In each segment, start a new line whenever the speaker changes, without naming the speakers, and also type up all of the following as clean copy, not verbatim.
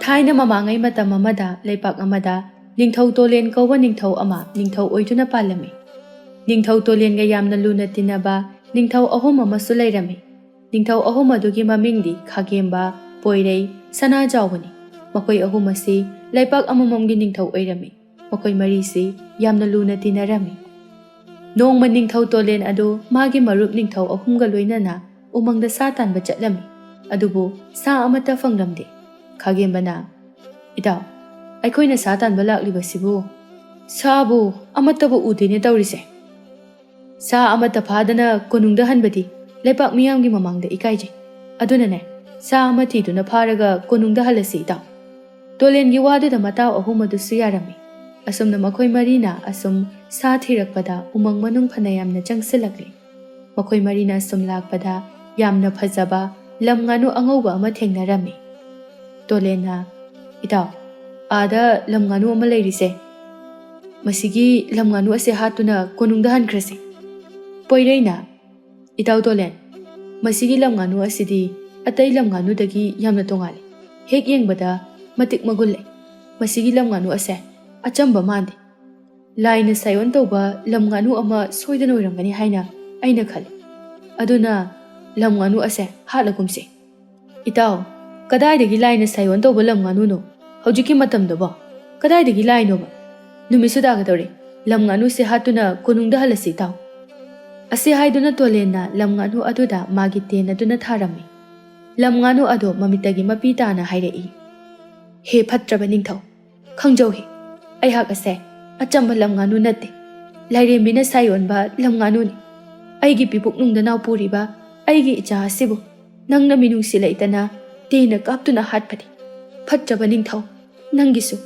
ꯊꯥꯏꯅ ꯃꯃꯥꯡꯉꯩ ꯃꯇꯝ ꯑꯃꯗ ꯂꯩꯄꯥꯛ ꯑꯃꯗ ꯅꯤꯡꯊꯧ ꯇꯣꯂꯦꯟ ꯀꯧꯕ ꯅꯤꯡꯊꯧ ꯑꯃ ꯅꯤꯡꯊꯧ ꯑꯣꯏꯗꯨꯅ ꯄꯥꯜꯂꯝꯃꯤ꯫ ꯅꯤꯡꯊꯧ ꯇꯣꯂꯦꯟꯒ ꯌꯥꯝꯅ ꯂꯨꯅ ꯇꯤꯟꯅꯕ ꯅꯤꯡꯊꯧ ꯑꯍꯨꯝ ꯑꯃꯁꯨ ꯂꯩꯔꯝꯃꯤ꯫ ꯅꯤꯡꯊꯧ ꯑꯍꯨꯝ ꯑꯗꯨꯒꯤ ꯃꯃꯤꯡꯗꯤ ꯈꯥꯒꯦꯝꯕ, ꯄꯣꯏꯔꯩ, ꯁꯅꯥꯖꯥꯎꯕꯅꯤ꯫ ꯃꯈꯣꯏ ꯑꯍꯨꯝ ꯑꯁꯤ ꯂꯩꯄꯥꯛ ꯑꯃꯃꯝꯒꯤ ꯅꯤꯡꯊꯧ ꯑꯣꯏꯔꯝꯃꯤ꯫ ꯃꯈꯣꯏ ꯃꯔꯤꯁꯤ ꯌꯥꯝꯅ ꯂꯨꯅ ꯇꯤꯟꯅꯔꯝꯃꯤ꯫ ꯅꯣꯡꯃ ꯅꯤꯡꯊꯧ ꯇꯣꯂꯦꯟ ꯑꯗꯨ ꯃꯥꯒꯤ ꯃꯔꯨꯞ ꯅꯤꯡꯊꯧ ꯑꯍꯨꯝꯒ ꯂꯣꯏꯅꯅ ꯎꯃꯪꯗ ꯁꯥ ꯇꯥꯟꯕ ꯆꯠꯂꯝꯃꯤ꯫ ꯑꯗꯨꯕꯨ ꯁꯥ ꯑꯃꯠꯇ ꯐꯪꯂꯝꯗꯦ꯫ ꯈꯥꯒꯦꯝꯕꯅ, "ꯏꯇꯥꯎ, ꯑꯩꯈꯣꯏꯅ ꯁꯥ ꯇꯥꯟꯕ ꯂꯥꯛꯂꯤꯕꯁꯤꯕꯨ ꯁꯥꯕꯨ ꯑꯃꯠꯇꯕꯨ ꯎꯗꯦꯅꯦ ꯇꯧꯔꯤꯁꯦ꯫ ꯁꯥ ꯑꯃꯠꯇ ꯐꯥꯗꯅ ꯀꯣꯅꯨꯡꯗ ꯍꯟꯕꯗꯤ ꯂꯩꯄꯥꯛ ꯃꯤꯌꯥꯝꯒꯤ ꯃꯃꯥꯡꯗ ꯏꯀꯥꯏꯖꯩ꯫ ꯑꯗꯨꯅꯅꯦ, ꯁꯥ ꯑꯃ ꯊꯤꯗꯨꯅ ꯐꯥꯔꯒ ꯀꯣꯅꯨꯡꯗ ꯍꯜꯂꯁꯤ ꯏꯇꯥꯎ." ꯇꯣꯂꯦꯟꯒꯤ ꯋꯥꯗꯨꯗ ꯃꯇꯥꯎ ꯑꯍꯨꯝ ꯑꯗꯨꯁꯨ ꯌꯥꯔꯝꯃꯤ꯫ ꯑꯁꯨꯝꯅ ꯃꯈꯣꯏ ꯃꯔꯤꯅ ꯑꯁꯨꯝ ꯁꯥ ꯊꯤꯔꯛꯄꯗ ꯎꯃꯪ ꯃꯅꯨꯡ ꯐꯅ ꯌꯥꯝꯅ ꯆꯪꯁꯤꯜꯂꯛꯂꯤ꯫ ꯃꯈꯣꯏ ꯃꯔꯤꯅ ꯑꯁꯨꯝ ꯂꯥꯛꯄꯗ ꯌꯥꯝꯅ ꯐꯖꯕ ꯂꯝ ꯉꯥꯅꯨ ꯑꯉꯧꯕ ꯑꯃ ꯊꯦꯡꯅꯔꯝꯃꯤ꯫ ꯇꯣꯂꯦꯟꯅ, "ꯏꯇꯥꯎ, ꯑꯥꯗ ꯂꯝ ꯉꯥꯅꯨ ꯑꯃ ꯂꯩꯔꯤꯁꯦ, ꯃꯁꯤꯒꯤ ꯂꯝ ꯉꯥꯅꯨ ꯑꯁꯦ ꯍꯥꯠꯇꯨꯅ ꯀꯣꯅꯨꯡꯗ ꯍꯟꯈ꯭ꯔꯁꯤ." ꯄꯣꯏꯔꯩꯅ, "ꯏꯇꯥꯎ ꯇꯣꯂꯦꯟ, ꯃꯁꯤꯒꯤ ꯂꯝ ꯉꯥꯅꯨ ꯑꯁꯤꯗꯤ ꯑꯇꯩ ꯂꯝ ꯉꯥꯅꯨꯗꯒꯤ ꯌꯥꯝꯅ ꯇꯣꯉꯥꯜꯂꯤ꯫ ꯍꯦꯛ ꯌꯦꯡꯕꯗ ꯃꯇꯤꯛ ꯃꯒꯨꯟ ꯂꯩ꯫ ꯃꯁꯤꯒꯤ ꯂꯝ ꯉꯥꯅꯨ ꯑꯁꯦ ꯑꯆꯝꯕ ꯃꯥꯟꯗꯦ꯫ ꯂꯥꯏꯅ ꯁꯥꯏꯑꯣꯟ ꯇꯧꯕ ꯂꯝ ꯉꯥꯅꯨ ꯑꯃ ꯁꯣꯏꯗꯅ ꯑꯣꯏꯔꯝꯒꯅꯤ ꯍꯥꯏꯅ ꯑꯩꯅ ꯈꯜꯂꯤ꯫ ꯑꯗꯨꯅ ꯂꯝ ꯉꯥꯅꯨ ꯑꯁꯦ ꯍꯥꯠꯂꯒꯨꯝꯁꯤ." "ꯏꯇꯥꯎ, ꯀꯗꯥꯏꯗꯒꯤ ꯂꯥꯏꯅ ꯁꯥꯏꯑꯣꯟ ꯇꯧꯕ ꯂꯝ ꯉꯥꯅꯨꯅꯣ? ꯍꯧꯖꯤꯛꯀꯤ ꯃꯇꯝꯗꯕꯣ ꯀꯗꯥꯏꯗꯒꯤ ꯂꯥꯏꯅꯣꯕ? ꯅꯨꯃꯤꯠꯁꯨ ꯇꯥꯒꯗꯧꯔꯦ꯫ ꯂꯝ ꯉꯥꯅꯨꯁꯦ ꯍꯥꯠꯇꯨꯅ ꯀꯣꯅꯨꯡꯗ ꯍꯜꯂꯁꯤ ꯏꯇꯥꯎ." ꯑꯁꯤ ꯍꯥꯏꯗꯨꯅ ꯇꯣꯂꯦꯟꯅ ꯂꯝ ꯉꯥꯅꯨ ꯑꯗꯨꯗ ꯃꯥꯒꯤ ꯇꯦꯟ ꯑꯗꯨꯅ ꯊꯥꯔꯝꯃꯤ꯫ ꯂꯝ ꯉꯥꯅꯨ ꯑꯗꯨ ꯃꯃꯤꯠꯇꯒꯤ ꯃꯄꯤ ꯇꯥꯅ ꯍꯥꯏꯔꯛꯏ, "ꯍꯦ ꯐꯠꯇ꯭ꯔꯕ ꯅꯤꯡꯊꯧ, ꯈꯪꯖꯧꯍꯦ, ꯑꯩꯍꯥꯛ ꯑꯁꯦ ꯑꯆꯝꯕ ꯂꯝ ꯉꯥꯅꯨ ꯅꯠꯇꯦ꯫ ꯂꯥꯏꯔꯦꯝꯕꯤꯅ ꯁꯥꯏꯑꯣꯟꯕ ꯂꯝ ꯉꯥꯅꯨꯅꯤ꯫ ꯑꯩꯒꯤ ꯄꯤꯄꯨꯛꯅꯨꯡꯗ ꯅꯥꯎ ꯄꯨꯔꯤꯕ ꯑꯩꯒꯤ ꯏꯆꯥ ꯑꯁꯤꯕꯨ ꯅꯪꯅ ꯃꯤꯅꯨꯡꯁꯤ ꯂꯩꯇꯅ ꯇꯦꯟꯅ ꯀꯥꯞꯇꯨꯅ ꯍꯥꯠꯄꯅꯤ꯫ ꯐꯠꯇ꯭ꯔꯕ ꯅꯤꯡꯊꯧ, ꯅꯪꯒꯤꯁꯨ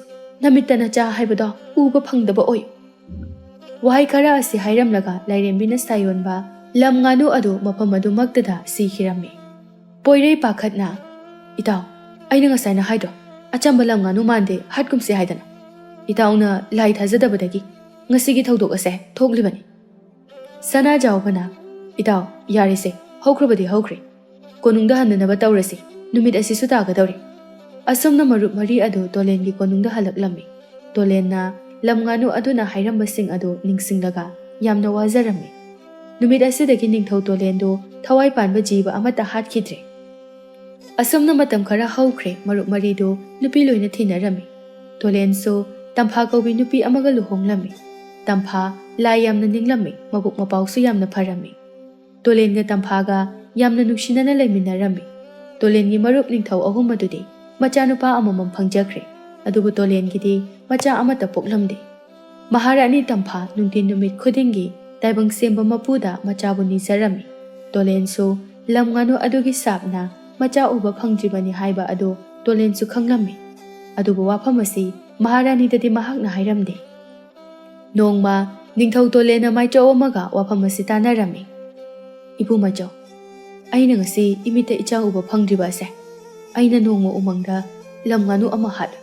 ꯅꯃꯤꯠꯇ ꯅꯆꯥ ꯍꯥꯏꯕꯗꯣ ꯎꯕ ꯐꯪꯗꯕ ꯑꯣꯏꯌꯨ." ꯋꯥꯍꯩ ꯈꯔ ꯑꯁꯤ ꯍꯥꯏꯔꯝꯂꯒ ꯂꯥꯏꯔꯦꯝꯕꯤꯅ ꯁꯥꯏꯑꯣꯟꯕ ꯂꯝ ꯉꯥꯅꯨ ꯑꯗꯨ ꯃꯐꯝ ꯑꯗꯨꯃꯛꯇꯗ ꯁꯤꯈꯤꯔꯝꯃꯤ꯫ ꯄꯣꯏꯔꯩ ꯄꯥꯈꯠꯅ, "ꯏꯇꯥꯎ, ꯑꯩꯅ ꯉꯁꯥꯏꯅ ꯍꯥꯏꯗ꯭ꯔꯣ, ꯑꯆꯝꯕ ꯂꯝ ꯉꯥꯅꯨ ꯃꯥꯟꯗꯦ, ꯍꯥꯠꯀꯨꯝꯁꯤ ꯍꯥꯏꯗꯅ? ꯏꯇꯥꯎꯅ ꯂꯥꯏ ꯊꯥꯖꯗꯕꯗꯒꯤ ꯉꯁꯤꯒꯤ ꯊꯧꯗꯣꯛ ꯑꯁꯦ ꯊꯣꯛꯂꯤꯕꯅꯤ." ꯁꯅꯥꯖꯥꯎꯕꯅ, "ꯏꯇꯥꯎ, ꯌꯥꯔꯤꯁꯦ, ꯍꯧꯈ꯭ꯔꯕꯗꯤ ꯍꯧꯈ꯭ꯔꯦ꯫ ꯀꯣꯅꯨꯡꯗ ꯍꯟꯅꯅꯕ ꯇꯧꯔꯁꯤ, ꯅꯨꯃꯤꯠ ꯑꯁꯤꯁꯨ ꯇꯥꯒꯗꯧꯔꯦ." ꯑꯁꯨꯝꯅ ꯃꯔꯨꯞ ꯃꯔꯤ ꯑꯗꯨ ꯇꯣꯂꯦꯟꯒꯤ ꯀꯣꯅꯨꯡꯗ ꯍꯜꯂꯛꯂꯝꯃꯤ꯫ ꯇꯣꯂꯦꯟꯅ ꯂꯝ ꯉꯥꯅꯨ ꯑꯗꯨꯅ ꯍꯥꯏꯔꯝꯕꯁꯤꯡ ꯑꯗꯨ ꯅꯤꯡꯁꯤꯡꯂꯒ ꯌꯥꯝꯅ ꯋꯥꯖꯔꯝꯃꯤ꯫ ꯅꯨꯃꯤꯠ ꯑꯁꯤꯗꯒꯤ ꯅꯤꯡꯊꯧ ꯇꯣꯂꯦꯟꯗꯨ ꯊꯋꯥꯏ ꯄꯥꯟꯕ ꯖꯤꯕ ꯑꯃꯠꯇ ꯍꯥꯠꯈꯤꯗ꯭ꯔꯦ꯫ ꯑꯁꯨꯝꯅ ꯃꯇꯝ ꯈꯔ ꯍꯧꯈ꯭ꯔꯦ꯫ ꯃꯔꯨꯞ ꯃꯔꯤꯗꯨ ꯅꯨꯄꯤ ꯂꯣꯏꯅ ꯊꯤꯅꯔꯝꯃꯤ꯫ ꯇꯣꯂꯦꯟꯁꯨ ꯇꯝꯐꯥ ꯀꯧꯕꯤ ꯅꯨꯄꯤ ꯑꯃꯒ ꯂꯨꯍꯣꯡꯂꯝꯃꯤ꯫ ꯇꯝꯐꯥ ꯂꯥꯏ ꯌꯥꯝꯅ ꯅꯤꯡꯂꯝꯃꯤ, ꯃꯕꯨꯛ ꯃꯄꯥꯎꯁꯨ ꯌꯥꯝꯅ ꯐꯔꯝꯃꯤ꯫ ꯇꯣꯂꯦꯟꯒ ꯇꯝꯐꯥꯒ ꯌꯥꯝꯅ ꯅꯨꯡꯁꯤꯅꯅ ꯂꯩꯃꯤꯟꯅꯔꯝꯃꯤ꯫ ꯇꯣꯂꯦꯟꯒꯤ ꯃꯔꯨꯞ ꯅꯤꯡꯊꯧ ꯑꯍꯨꯝ ꯑꯗꯨꯗꯤ ꯃꯆꯥꯅꯨꯄꯥ ꯑꯃꯃꯝ ꯐꯪꯖꯈ꯭ꯔꯦ꯫ ꯑꯗꯨꯕꯨ ꯇꯣꯂꯦꯟꯒꯤꯗꯤ ꯃꯆꯥ ꯑꯃꯠꯇ ꯄꯣꯛꯂꯝꯗꯦ꯫ ꯃꯍꯥꯔꯥꯅꯤ ꯇꯝꯐꯥ ꯅꯨꯡꯊꯤꯟ ꯅꯨꯃꯤꯠ ꯈꯨꯗꯤꯡꯒꯤ ꯇꯥꯏꯕꯪ ꯁꯦꯝꯕ ꯃꯄꯨꯗ ꯃꯆꯥꯕꯨ ꯅꯤꯖꯔꯝꯃꯤ꯫ ꯇꯣꯂꯦꯟꯁꯨ ꯂꯝ ꯉꯥꯅꯨ ꯑꯗꯨꯒꯤ ꯁꯥꯞꯅ ꯃꯆꯥ ꯎꯕ ꯐꯪꯗ꯭ꯔꯤꯕꯅꯤ ꯍꯥꯏꯕ ꯑꯗꯨ ꯇꯣꯂꯦꯟꯁꯨ ꯈꯪꯂꯝꯃꯤ꯫ ꯑꯗꯨꯕꯨ ꯋꯥꯐꯝ ꯑꯁꯤ ꯃꯍꯥꯔꯥꯅꯤꯗꯗꯤ ꯃꯍꯥꯛꯅ ꯍꯥꯏꯔꯝꯗꯦ꯫ ꯅꯣꯡꯃ ꯅꯤꯡꯊꯧ ꯇꯣꯂꯦꯟꯅ ꯃꯥꯏꯆꯧ ꯑꯃꯒ ꯋꯥꯐꯝ ꯑꯁꯤ ꯇꯥꯟꯅꯔꯝꯃꯤ꯫ "ꯏꯄꯨ ꯃꯥꯏꯆꯧ, ꯑꯩꯅ ꯉꯁꯤ ꯏꯃꯤꯠꯇ ꯏꯆꯥ ꯎꯕ ꯐꯪꯗ꯭ꯔꯤꯕ ꯑꯁꯦ ꯑꯩꯅ ꯅꯣꯡꯃ ꯎꯃꯪꯗ ꯂꯝ ꯉꯥꯅꯨ ꯑꯃ ꯍꯥꯠꯂꯨ."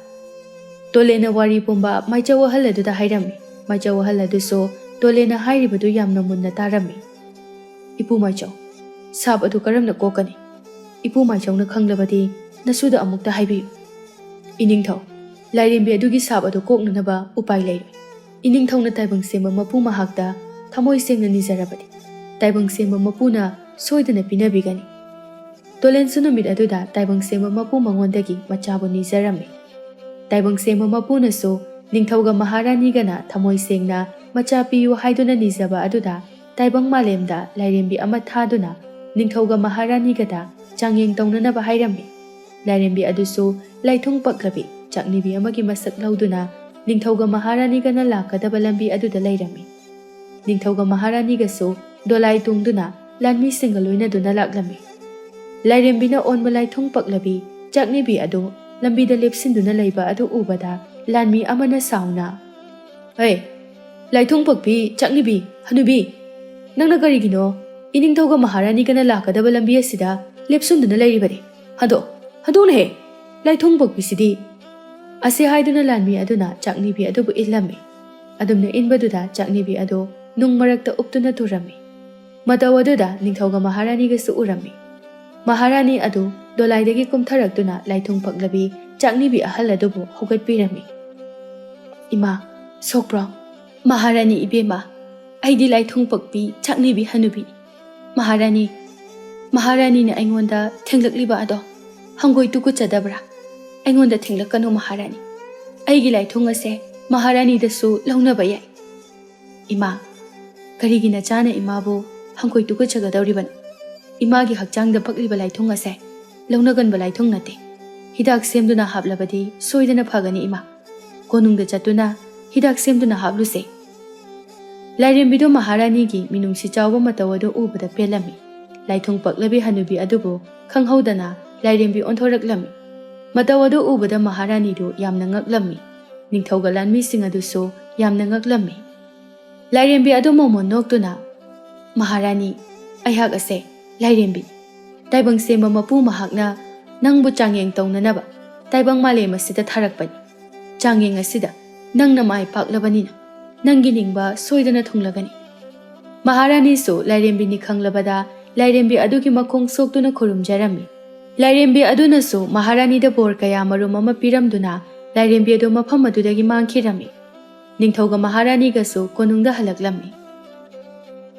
ꯇꯣꯂꯦꯟꯅ ꯋꯥꯔꯤ ꯄꯨꯝꯕ ꯃꯥꯏꯆꯧ ꯑꯍꯜ ꯑꯗꯨꯗ ꯍꯥꯏꯔꯝꯃꯤ꯫ ꯃꯥꯏꯆꯧ ꯑꯍꯜ ꯑꯗꯨꯁꯨ ꯇꯣꯂꯦꯟꯅ ꯍꯥꯏꯔꯤꯕꯗꯨ ꯌꯥꯝꯅ ꯃꯨꯟꯅ ꯇꯥꯔꯝꯃꯤ꯫ "ꯏꯄꯨ ꯃꯥꯏꯆꯧ, ꯁꯥꯞ ꯑꯗꯨ ꯀꯔꯝꯅ ꯀꯣꯛꯀꯅꯤ? ꯏꯄꯨ ꯃꯥꯏꯆꯧꯅ ꯈꯪꯂꯕꯗꯤ ꯅꯁꯨꯗ ꯑꯃꯨꯛꯇ ꯍꯥꯏꯕꯤꯌꯨ." "ꯏꯅꯤꯡꯊꯧ, ꯂꯥꯏꯔꯦꯝꯕꯤ ꯑꯗꯨꯒꯤ ꯁꯥꯞ ꯑꯗꯨ ꯀꯣꯛꯅꯅꯕ ꯎꯄꯥꯏ ꯂꯩꯔꯣꯏ꯫ ꯏꯅꯤꯡꯊꯧꯅ ꯇꯥꯏꯕꯪ ꯁꯦꯝꯕ ꯃꯄꯨ ꯃꯍꯥꯛꯇ ꯊꯃꯣꯏ ꯁꯦꯡꯅ ꯅꯤꯖꯔꯕꯗꯤ ꯇꯥꯏꯕꯪ ꯁꯦꯝꯕ ꯃꯄꯨꯅ ꯁꯣꯏꯗꯅ ꯄꯤꯅꯕꯤꯒꯅꯤ." ꯇꯣꯂꯦꯟꯁꯨ ꯅꯨꯃꯤꯠ ꯑꯗꯨꯗ ꯇꯥꯏꯕꯪ ꯁꯦꯝꯕ ꯃꯄꯨ ꯃꯉꯣꯟꯗꯒꯤ ꯃꯆꯥꯕꯨ nizarami. Taibang sema mapunasu ningthauga maharanigana thamoi sengna macha piyu haiduna nizaba aduda taibang malemda lairembi ama thaduna ningthauga maharanigada changyeng taunanaba hairami. Lairembi adusu laithung paklabi chaknibi amagi masak lauduna ningthauga maharanigana lakadaba lambi aduda lairami. Ningthauga maharanigasu dolai tungduna lanmi singaloina duna laklami. Lairembina onba laithung paklabi chaknibi adu lambida lepsinduna laiba adu ubada lanmi amana sauna. "Hey, laithung pakbi chaknibi hanubi nangna karigino iningthauga maharanigana lakadaba lambi asida lepsunduna lairibari hadona he laithung pakbi sidi." Ase haiduna lanmi aduna chaknibi adubu illami. Adumna inbaduda chaknibi adu nung marakta uptuna turami. Mataw aduda ningthauga maharanigasu urami. ꯃꯍꯥꯔꯥꯅꯤ ꯑꯗꯨ ꯗꯣꯂꯥꯏꯗꯒꯤ ꯀꯨꯝꯊꯔꯛꯇꯨꯅ ꯂꯥꯏꯊꯨꯡ ꯐꯛꯂꯕꯤ ꯆꯥꯛꯅꯤꯕꯤ ꯑꯍꯜ ꯑꯗꯨꯕꯨ ꯍꯧꯒꯠꯄꯤꯔꯝꯃꯤ꯫ ꯏꯃꯥ, ꯁꯣꯛꯄ꯭ꯔꯣ? ꯃꯍꯥꯔꯥꯅꯤ ꯏꯕꯦꯝꯃ, ꯑꯩꯗꯤ ꯂꯥꯏꯊꯨꯡ ꯄꯛꯄꯤ ꯆꯥꯛꯅꯤꯕꯤ ꯍꯅꯨꯕꯤꯅꯤ꯫ ꯃꯍꯥꯔꯥꯅꯤꯅ ꯑꯩꯉꯣꯟꯗ ꯊꯦꯡꯂꯛꯂꯤꯕ ꯑꯗꯣ ꯍꯪꯒꯣꯏ ꯇꯨꯀꯠꯆꯗꯕ꯭ꯔꯥ? ꯑꯩꯉꯣꯟꯗ ꯊꯦꯡꯂꯛꯀꯅꯨ ꯃꯍꯥꯔꯥꯅꯤ꯫ ꯑꯩꯒꯤ ꯂꯥꯏꯊꯨꯡ ꯑꯁꯦ ꯃꯍꯥꯔꯥꯅꯤꯗꯁꯨ ꯂꯧꯅꯕ ꯌꯥꯏ꯫ ꯏꯃꯥ, ꯀꯔꯤꯒꯤ ꯅꯆꯥꯅ ꯏꯃꯥꯕꯨ ꯍꯪꯒꯣꯏ ꯇꯨꯀꯠꯆꯒꯗꯧꯔꯤꯕꯅꯣ? ꯏꯃꯥꯒꯤ ꯍꯛꯆꯥꯡꯗ ꯄꯛꯂꯤꯕ ꯂꯥꯏꯊꯨꯡ ꯑꯁꯦ ꯂꯧꯅꯒꯟꯕ ꯂꯥꯏꯊꯨꯡ ꯅꯠꯇꯦ꯫ ꯍꯤꯗꯥꯛ ꯁꯦꯝꯗꯨꯅ ꯍꯥꯞꯂꯕꯗꯤ ꯁꯣꯏꯗꯅ ꯐꯒꯅꯤ ꯏꯃꯥ꯫ ꯀꯣꯅꯨꯡꯗ ꯆꯠꯇꯨꯅ ꯍꯤꯗꯥꯛ ꯁꯦꯝꯗꯨꯅ ꯍꯥꯞꯂꯨꯁꯦ꯫ ꯂꯥꯏꯔꯦꯝꯕꯤꯗꯨ ꯃꯍꯥꯔꯥꯅꯤꯒꯤ ꯃꯤꯅꯨꯡꯁꯤ ꯆꯥꯎꯕ ꯃꯇꯧ ꯑꯗꯨ ꯎꯕꯗ ꯄꯦꯜꯂꯝꯃꯤ꯫ ꯂꯥꯏꯊꯨꯡ ꯄꯛꯂꯕꯤ ꯍꯅꯨꯕꯤ ꯑꯗꯨꯕꯨ ꯈꯪꯍꯧꯗꯅ ꯂꯥꯏꯔꯦꯝꯕꯤ ꯑꯣꯟꯊꯣꯔꯛꯂꯝꯃꯤ꯫ ꯃꯇꯧ ꯑꯗꯨ ꯎꯕꯗ ꯃꯍꯥꯔꯥꯅꯤꯗꯨ ꯌꯥꯝꯅ ꯉꯛꯂꯝꯃꯤ꯫ ꯅꯤꯡꯊꯧꯒ ꯂꯥꯟꯃꯤꯁꯤꯡ ꯑꯗꯨꯁꯨ ꯌꯥꯝꯅ ꯉꯛꯂꯝꯃꯤ꯫ ꯂꯥꯏꯔꯦꯝꯕꯤ ꯑꯗꯨ ꯃꯣꯃꯣꯟ ꯅꯣꯛꯇꯨꯅ, ꯃꯍꯥꯔꯥꯅꯤ, ꯑꯩꯍꯥꯛ ꯑꯁꯦ ꯂꯥꯏꯔꯦꯝꯕꯤ, ꯇꯥꯏꯕꯪ ꯁꯦꯝꯕ ꯃꯄꯨ ꯃꯍꯥꯛꯅ ꯅꯪꯕꯨ ꯆꯥꯡꯌꯦꯡ ꯇꯧꯅꯅꯕ ꯇꯥꯏꯕꯪ ꯃꯥꯂꯦꯝ ꯑꯁꯤꯗ ꯊꯥꯔꯛꯄꯅꯤ꯫ ꯆꯥꯡꯌꯦꯡ ꯑꯁꯤꯗ ꯅꯪꯅ ꯃꯥꯏ ꯄꯥꯛꯂꯕꯅꯤꯅ ꯅꯪꯒꯤ ꯅꯤꯡꯕ ꯁꯣꯏꯗꯅ ꯊꯨꯡꯂꯒꯅꯤ꯫ ꯃꯍꯥꯔꯥꯅꯤꯁꯨ ꯂꯥꯏꯔꯦꯝꯕꯤꯅꯤ ꯈꯪꯂꯕꯗ ꯂꯥꯏꯔꯦꯝꯕꯤ ꯑꯗꯨꯒꯤ ꯃꯈꯣꯡ ꯁꯣꯛꯇꯨꯅ ꯈꯨꯔꯨꯝꯖꯔꯝꯃꯤ꯫ ꯂꯥꯏꯔꯦꯝꯕꯤ ꯑꯗꯨꯅꯁꯨ ꯃꯍꯥꯔꯥꯅꯤꯗ ꯕꯣꯔ ꯀꯌꯥ ꯃꯔꯨꯝ ꯑꯃ ꯄꯤꯔꯝꯗꯨꯅ ꯂꯥꯏꯔꯦꯝꯕꯤ ꯑꯗꯨ ꯃꯐꯝ ꯑꯗꯨꯗꯒꯤ ꯃꯥꯡꯈꯤꯔꯝꯃꯤ꯫ ꯅꯤꯡꯊꯧꯒ ꯃꯍꯥꯔꯥꯅꯤꯒꯁꯨ ꯀꯣꯅꯨꯡꯗ ꯍꯜꯂꯛꯂꯝꯃꯤ꯫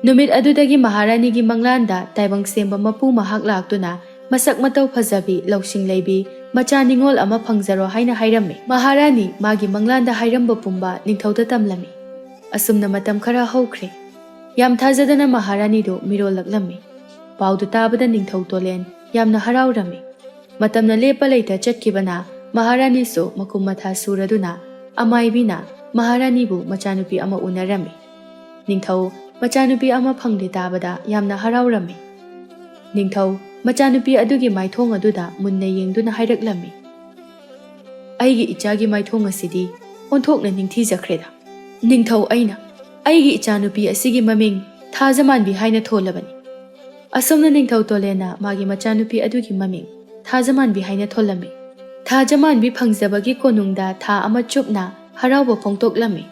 ꯅꯨꯃꯤꯠ ꯑꯗꯨꯗꯒꯤ ꯃꯍꯥꯔꯥꯅꯤꯒꯤ ꯃꯪꯂꯥꯟꯗ ꯇꯥꯏꯕꯪ ꯁꯦꯝꯕ ꯃꯄꯨ ꯃꯍꯥꯛ ꯂꯥꯛꯇꯨꯅ ꯃꯁꯛ ꯃꯇꯧ ꯐꯖꯕꯤ, ꯂꯧꯁꯤꯡ ꯂꯩꯕꯤ ꯃꯆꯥ ꯅꯤꯡꯉꯣꯜ ꯑꯃ ꯐꯪꯖꯔꯣ ꯍꯥꯏꯅ ꯍꯥꯏꯔꯝꯃꯤ꯫ ꯃꯍꯥꯔꯥꯅꯤ ꯃꯥꯒꯤ ꯃꯪꯂꯥꯟꯗ ꯍꯥꯏꯔꯝꯕ ꯄꯨꯝꯕ ꯅꯤꯡꯊꯧꯗ ꯇꯝꯂꯝꯃꯤ꯫ ꯑꯁꯨꯝꯅ ꯃꯇꯝ ꯈꯔ ꯍꯧꯈ꯭ꯔꯦ꯫ ꯌꯥꯝ ꯊꯥꯖꯗꯅ ꯃꯍꯥꯔꯥꯅꯤꯗꯨ ꯃꯤꯔꯣꯜꯂꯛꯂꯝꯃꯤ꯫ ꯄꯥꯎꯗꯨ ꯇꯥꯕꯗ ꯅꯤꯡꯊꯧ ꯇꯣꯂꯦꯟ ꯌꯥꯝꯅ ꯍꯔꯥꯎꯔꯝꯃꯤ꯫ ꯃꯇꯝꯅ ꯂꯦꯞꯄ ꯂꯩꯇ ꯆꯠꯈꯤꯕꯅ ꯃꯍꯥꯔꯥꯅꯤꯁꯨ ꯃꯀꯨꯝ ꯃꯊꯥ ꯁꯨꯔꯗꯨꯅ ꯑꯃꯥꯏꯕꯤꯅ ꯃꯍꯥꯔꯥꯅꯤꯕꯨ ꯃꯆꯥꯅꯨꯄꯤ ꯑꯃ ꯎꯅꯔꯝꯃꯤ꯫ ꯅꯤꯡꯊꯧ ꯃꯆꯥꯅꯨꯄꯤ ꯑꯃ ꯐꯪꯂꯦ ꯇꯥꯕꯗ ꯌꯥꯝꯅ ꯍꯔꯥꯎꯔꯝꯃꯤ꯫ ꯅꯤꯡꯊꯧ ꯃꯆꯥꯅꯨꯄꯤ ꯑꯗꯨꯒꯤ ꯃꯥꯏꯊꯣꯡ ꯑꯗꯨꯗ ꯃꯨꯟꯅ ꯌꯦꯡꯗꯨꯅ ꯍꯥꯏꯔꯛꯂꯝꯃꯤ, ꯑꯩꯒꯤ ꯏꯆꯥꯒꯤ ꯃꯥꯏꯊꯣꯡ ꯑꯁꯤꯗꯤ ꯑꯣꯟꯊꯣꯛꯅ ꯅꯤꯡꯊꯤꯖꯈ꯭ꯔꯦꯗ꯫ ꯅꯤꯡꯊꯧ, ꯑꯩꯅ ꯑꯩꯒꯤ ꯏꯆꯥꯅꯨꯄꯤ ꯑꯁꯤꯒꯤ ꯃꯃꯤꯡ ꯊꯥꯖꯃꯥꯟꯕꯤ ꯍꯥꯏꯅ ꯊꯣꯜꯂꯕꯅꯤ꯫ ꯑꯁꯨꯝꯅ ꯅꯤꯡꯊꯧ ꯇꯣꯂꯦꯟꯅ ꯃꯥꯒꯤ ꯃꯆꯥꯅꯨꯄꯤ ꯑꯗꯨꯒꯤ ꯃꯃꯤꯡ ꯊꯥꯖꯃꯥꯟꯕꯤ ꯍꯥꯏꯅ ꯊꯣꯜꯂꯝꯃꯤ꯫ ꯊꯥꯖꯃꯥꯟꯕꯤ ꯐꯪꯖꯕꯒꯤ ꯀꯣꯅꯨꯡꯗ ꯊꯥ ꯑꯃ ꯆꯨꯞꯅ ꯍꯔꯥꯎꯕ ꯐꯣꯡꯗꯣꯛꯂꯝꯃꯤ꯫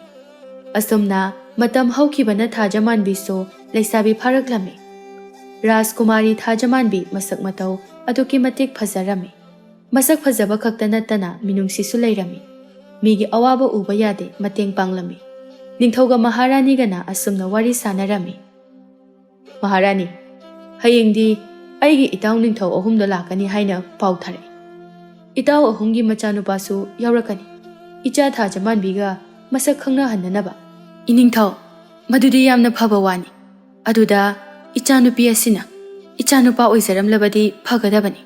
ꯑꯁꯨꯝꯅ ꯃꯇꯝ ꯍꯧꯈꯤꯕꯅ ꯊꯥꯖꯃꯥꯟꯕꯤꯁꯨ ꯂꯩꯁꯥꯕꯤ ꯐꯥꯔꯛꯂꯝꯃꯤ꯫ ꯔꯥꯖꯀꯨꯃꯥꯔꯤ ꯊꯥꯖꯃꯥꯟꯕꯤ ꯃꯁꯛ ꯃꯇꯧ ꯑꯗꯨꯛꯀꯤ ꯃꯇꯤꯛ ꯐꯖꯔꯝꯃꯤ꯫ ꯃꯁꯛ ꯐꯖꯕ ꯈꯛꯇ ꯅꯠꯇꯅ ꯃꯤꯅꯨꯡꯁꯤꯁꯨ ꯂꯩꯔꯝꯃꯤ꯫ ꯃꯤꯒꯤ ꯑꯋꯥꯕ ꯎꯕ ꯌꯥꯗꯦ ꯃꯇꯦꯡ ꯄꯥꯡꯂꯝꯃꯤ꯫ ꯅꯤꯡꯊꯧꯒ ꯃꯍꯥꯔꯥꯅꯤꯒꯅ ꯑꯁꯨꯝꯅ ꯋꯥꯔꯤ ꯁꯥꯅꯔꯝꯃꯤ꯫ ꯃꯍꯥꯔꯥꯅꯤ, ꯍꯌꯦꯡꯗꯤ ꯑꯩꯒꯤ ꯏꯇꯥꯎ ꯅꯤꯡꯊꯧ ꯑꯍꯨꯝꯗꯣ ꯂꯥꯛꯀꯅꯤ ꯍꯥꯏꯅ ꯄꯥꯎ ꯊꯥꯔꯛꯏ꯫ ꯏꯇꯥꯎ ꯑꯍꯨꯝꯒꯤ ꯃꯆꯥꯅꯨꯄꯥꯁꯨ ꯌꯥꯎꯔꯛꯀꯅꯤ, ꯏꯆꯥ ꯊꯥꯖꯃꯥꯟꯕꯤꯒ ꯃꯁꯛ ꯈꯪꯅꯍꯟꯅꯅꯕ꯫ ꯏꯅꯤꯡꯊꯧ, ꯃꯗꯨꯗꯤ ꯌꯥꯝꯅ ꯐꯕ ꯋꯥꯅꯤ꯫ ꯑꯗꯨꯗ ꯏꯆꯥꯅꯨꯄꯤ ꯑꯁꯤꯅ ꯏꯆꯥꯅꯨꯄꯥ ꯑꯣꯏꯖꯔꯝꯂꯕꯗꯤ ꯐꯒꯗꯕꯅꯤ꯫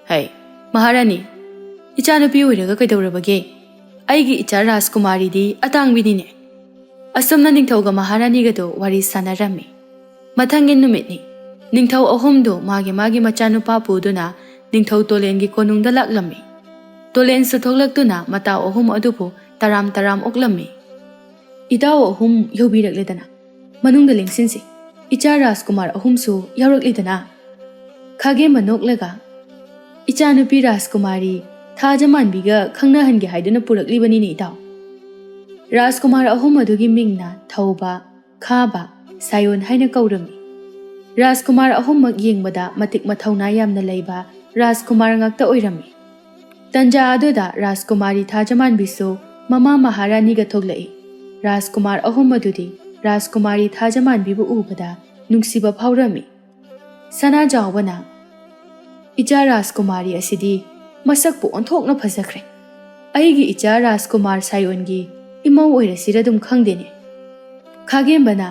ꯍꯩ ꯃꯍꯥꯔꯥꯅꯤ, ꯏꯆꯥꯅꯨꯄꯤ ꯑꯣꯏꯔꯒ ꯀꯩꯗꯧꯔꯕꯒꯦ? ꯑꯩꯒꯤ ꯏꯆꯥ ꯔꯥꯖꯀꯨꯃꯥꯔꯤꯗꯤ ꯑꯇꯥꯡꯕꯤꯅꯤꯅꯦ꯫ ꯑꯁꯨꯝꯅ ꯅꯤꯡꯊꯧꯒ ꯃꯍꯥꯔꯥꯅꯤꯒꯗꯣ ꯋꯥꯔꯤ ꯁꯥꯅꯔꯝꯃꯤ꯫ ꯃꯊꯪꯒꯤ ꯅꯨꯃꯤꯠꯅꯤ꯫ ꯅꯤꯡꯊꯧ ꯑꯍꯨꯝꯗꯨ ꯃꯥꯒꯤ ꯃꯆꯥꯅꯨꯄꯥ ꯄꯨꯗꯨꯅ ꯅꯤꯡꯊꯧ ꯇꯣꯂꯦꯟꯒꯤ ꯀꯣꯅꯨꯡꯗ ꯂꯥꯛꯂꯝꯃꯤ꯫ ꯇꯣꯂꯦꯟꯁꯨ ꯊꯣꯛꯂꯛꯇꯨꯅ ꯃꯇꯥꯎ ꯑꯍꯨꯝ ꯑꯗꯨꯕꯨ ꯇꯔꯥꯝ ꯇꯔꯥꯝ ꯑꯣꯛꯂꯝꯃꯤ꯫ ꯏꯇꯥꯎ ꯑꯍꯨꯝ ꯌꯧꯕꯤꯔꯛꯂꯦꯗꯅ, ꯃꯅꯨꯡꯗ ꯂꯦꯡꯁꯤꯟꯁꯤ꯫ ꯏꯆꯥ ꯔꯥꯖꯀꯨꯃꯥꯔ ꯑꯍꯨꯝꯁꯨ ꯌꯥꯎꯔꯛꯂꯤꯗꯅ꯫ ꯈꯥꯒꯦꯝꯕ ꯅꯣꯛꯂꯒ, ꯏꯆꯥꯅꯨꯄꯤ ꯔꯥꯖꯀꯨꯃꯥꯔꯤ ꯊꯥꯖꯃꯥꯟꯕꯤꯒ ꯈꯪꯅꯍꯟꯒꯦ ꯍꯥꯏꯗꯨꯅ ꯄꯨꯔꯛꯂꯤꯕꯅꯤꯅꯦ ꯏꯇꯥꯎ꯫ ꯔꯥꯖꯀꯨꯃꯥꯔ ꯑꯍꯨꯝ ꯑꯗꯨꯒꯤ ꯃꯤꯡꯅ ꯊꯧꯕ, ꯈꯥꯕ, ꯁꯥꯌꯣꯟ ꯍꯥꯏꯅ ꯀꯧꯔꯝꯃꯤ꯫ ꯔꯥꯖꯀꯨꯃꯥꯔ ꯑꯍꯨꯝꯃꯛ ꯌꯦꯡꯕꯗ ꯃꯇꯤꯛ ꯃꯊꯧꯅꯥ ꯌꯥꯝꯅ ꯂꯩꯕ ꯔꯥꯖꯀꯨꯃꯥꯔ ꯉꯥꯛꯇ ꯑꯣꯏꯔꯝꯃꯤ꯫ ꯇꯟꯖꯥ ꯑꯗꯨꯗ ꯔꯥꯖꯀꯨꯃꯥꯔꯤ ꯊꯥꯖꯃꯥꯟꯕꯤꯁꯨ ꯃꯃꯥ ꯃꯍꯥꯔꯥꯅꯤꯒ ꯊꯣꯛꯂꯛꯏ꯫ ꯔꯥꯖꯀꯨꯃꯥꯔ ꯑꯍꯨꯝ ꯑꯗꯨꯗꯤ ꯔꯥꯖꯀꯨꯃꯥꯔꯤ ꯊꯥꯖꯃꯥꯟꯕꯤꯕꯨ ꯎꯕꯗ ꯅꯨꯡꯁꯤꯕ ꯐꯥꯎꯔꯝꯃꯤ꯫ ꯁꯅꯥꯖꯥꯎꯕꯅ, ꯏꯆꯥ ꯔꯥꯖꯀꯨꯃꯥꯔꯤ ꯑꯁꯤꯗꯤ ꯃꯁꯛꯄꯨ ꯑꯣꯟꯊꯣꯛꯅ ꯐꯖꯈ꯭ꯔꯦ꯫ ꯑꯩꯒꯤ ꯏꯆꯥ ꯔꯥꯖꯀꯨꯃꯥꯔ ꯁꯥꯌꯣꯟꯒꯤ ꯏꯃꯧ ꯑꯣꯏꯔꯁꯤꯔ ꯑꯗꯨꯝ ꯈꯪꯗꯦꯅꯦ꯫ ꯈꯥꯒꯦꯝꯕꯅ,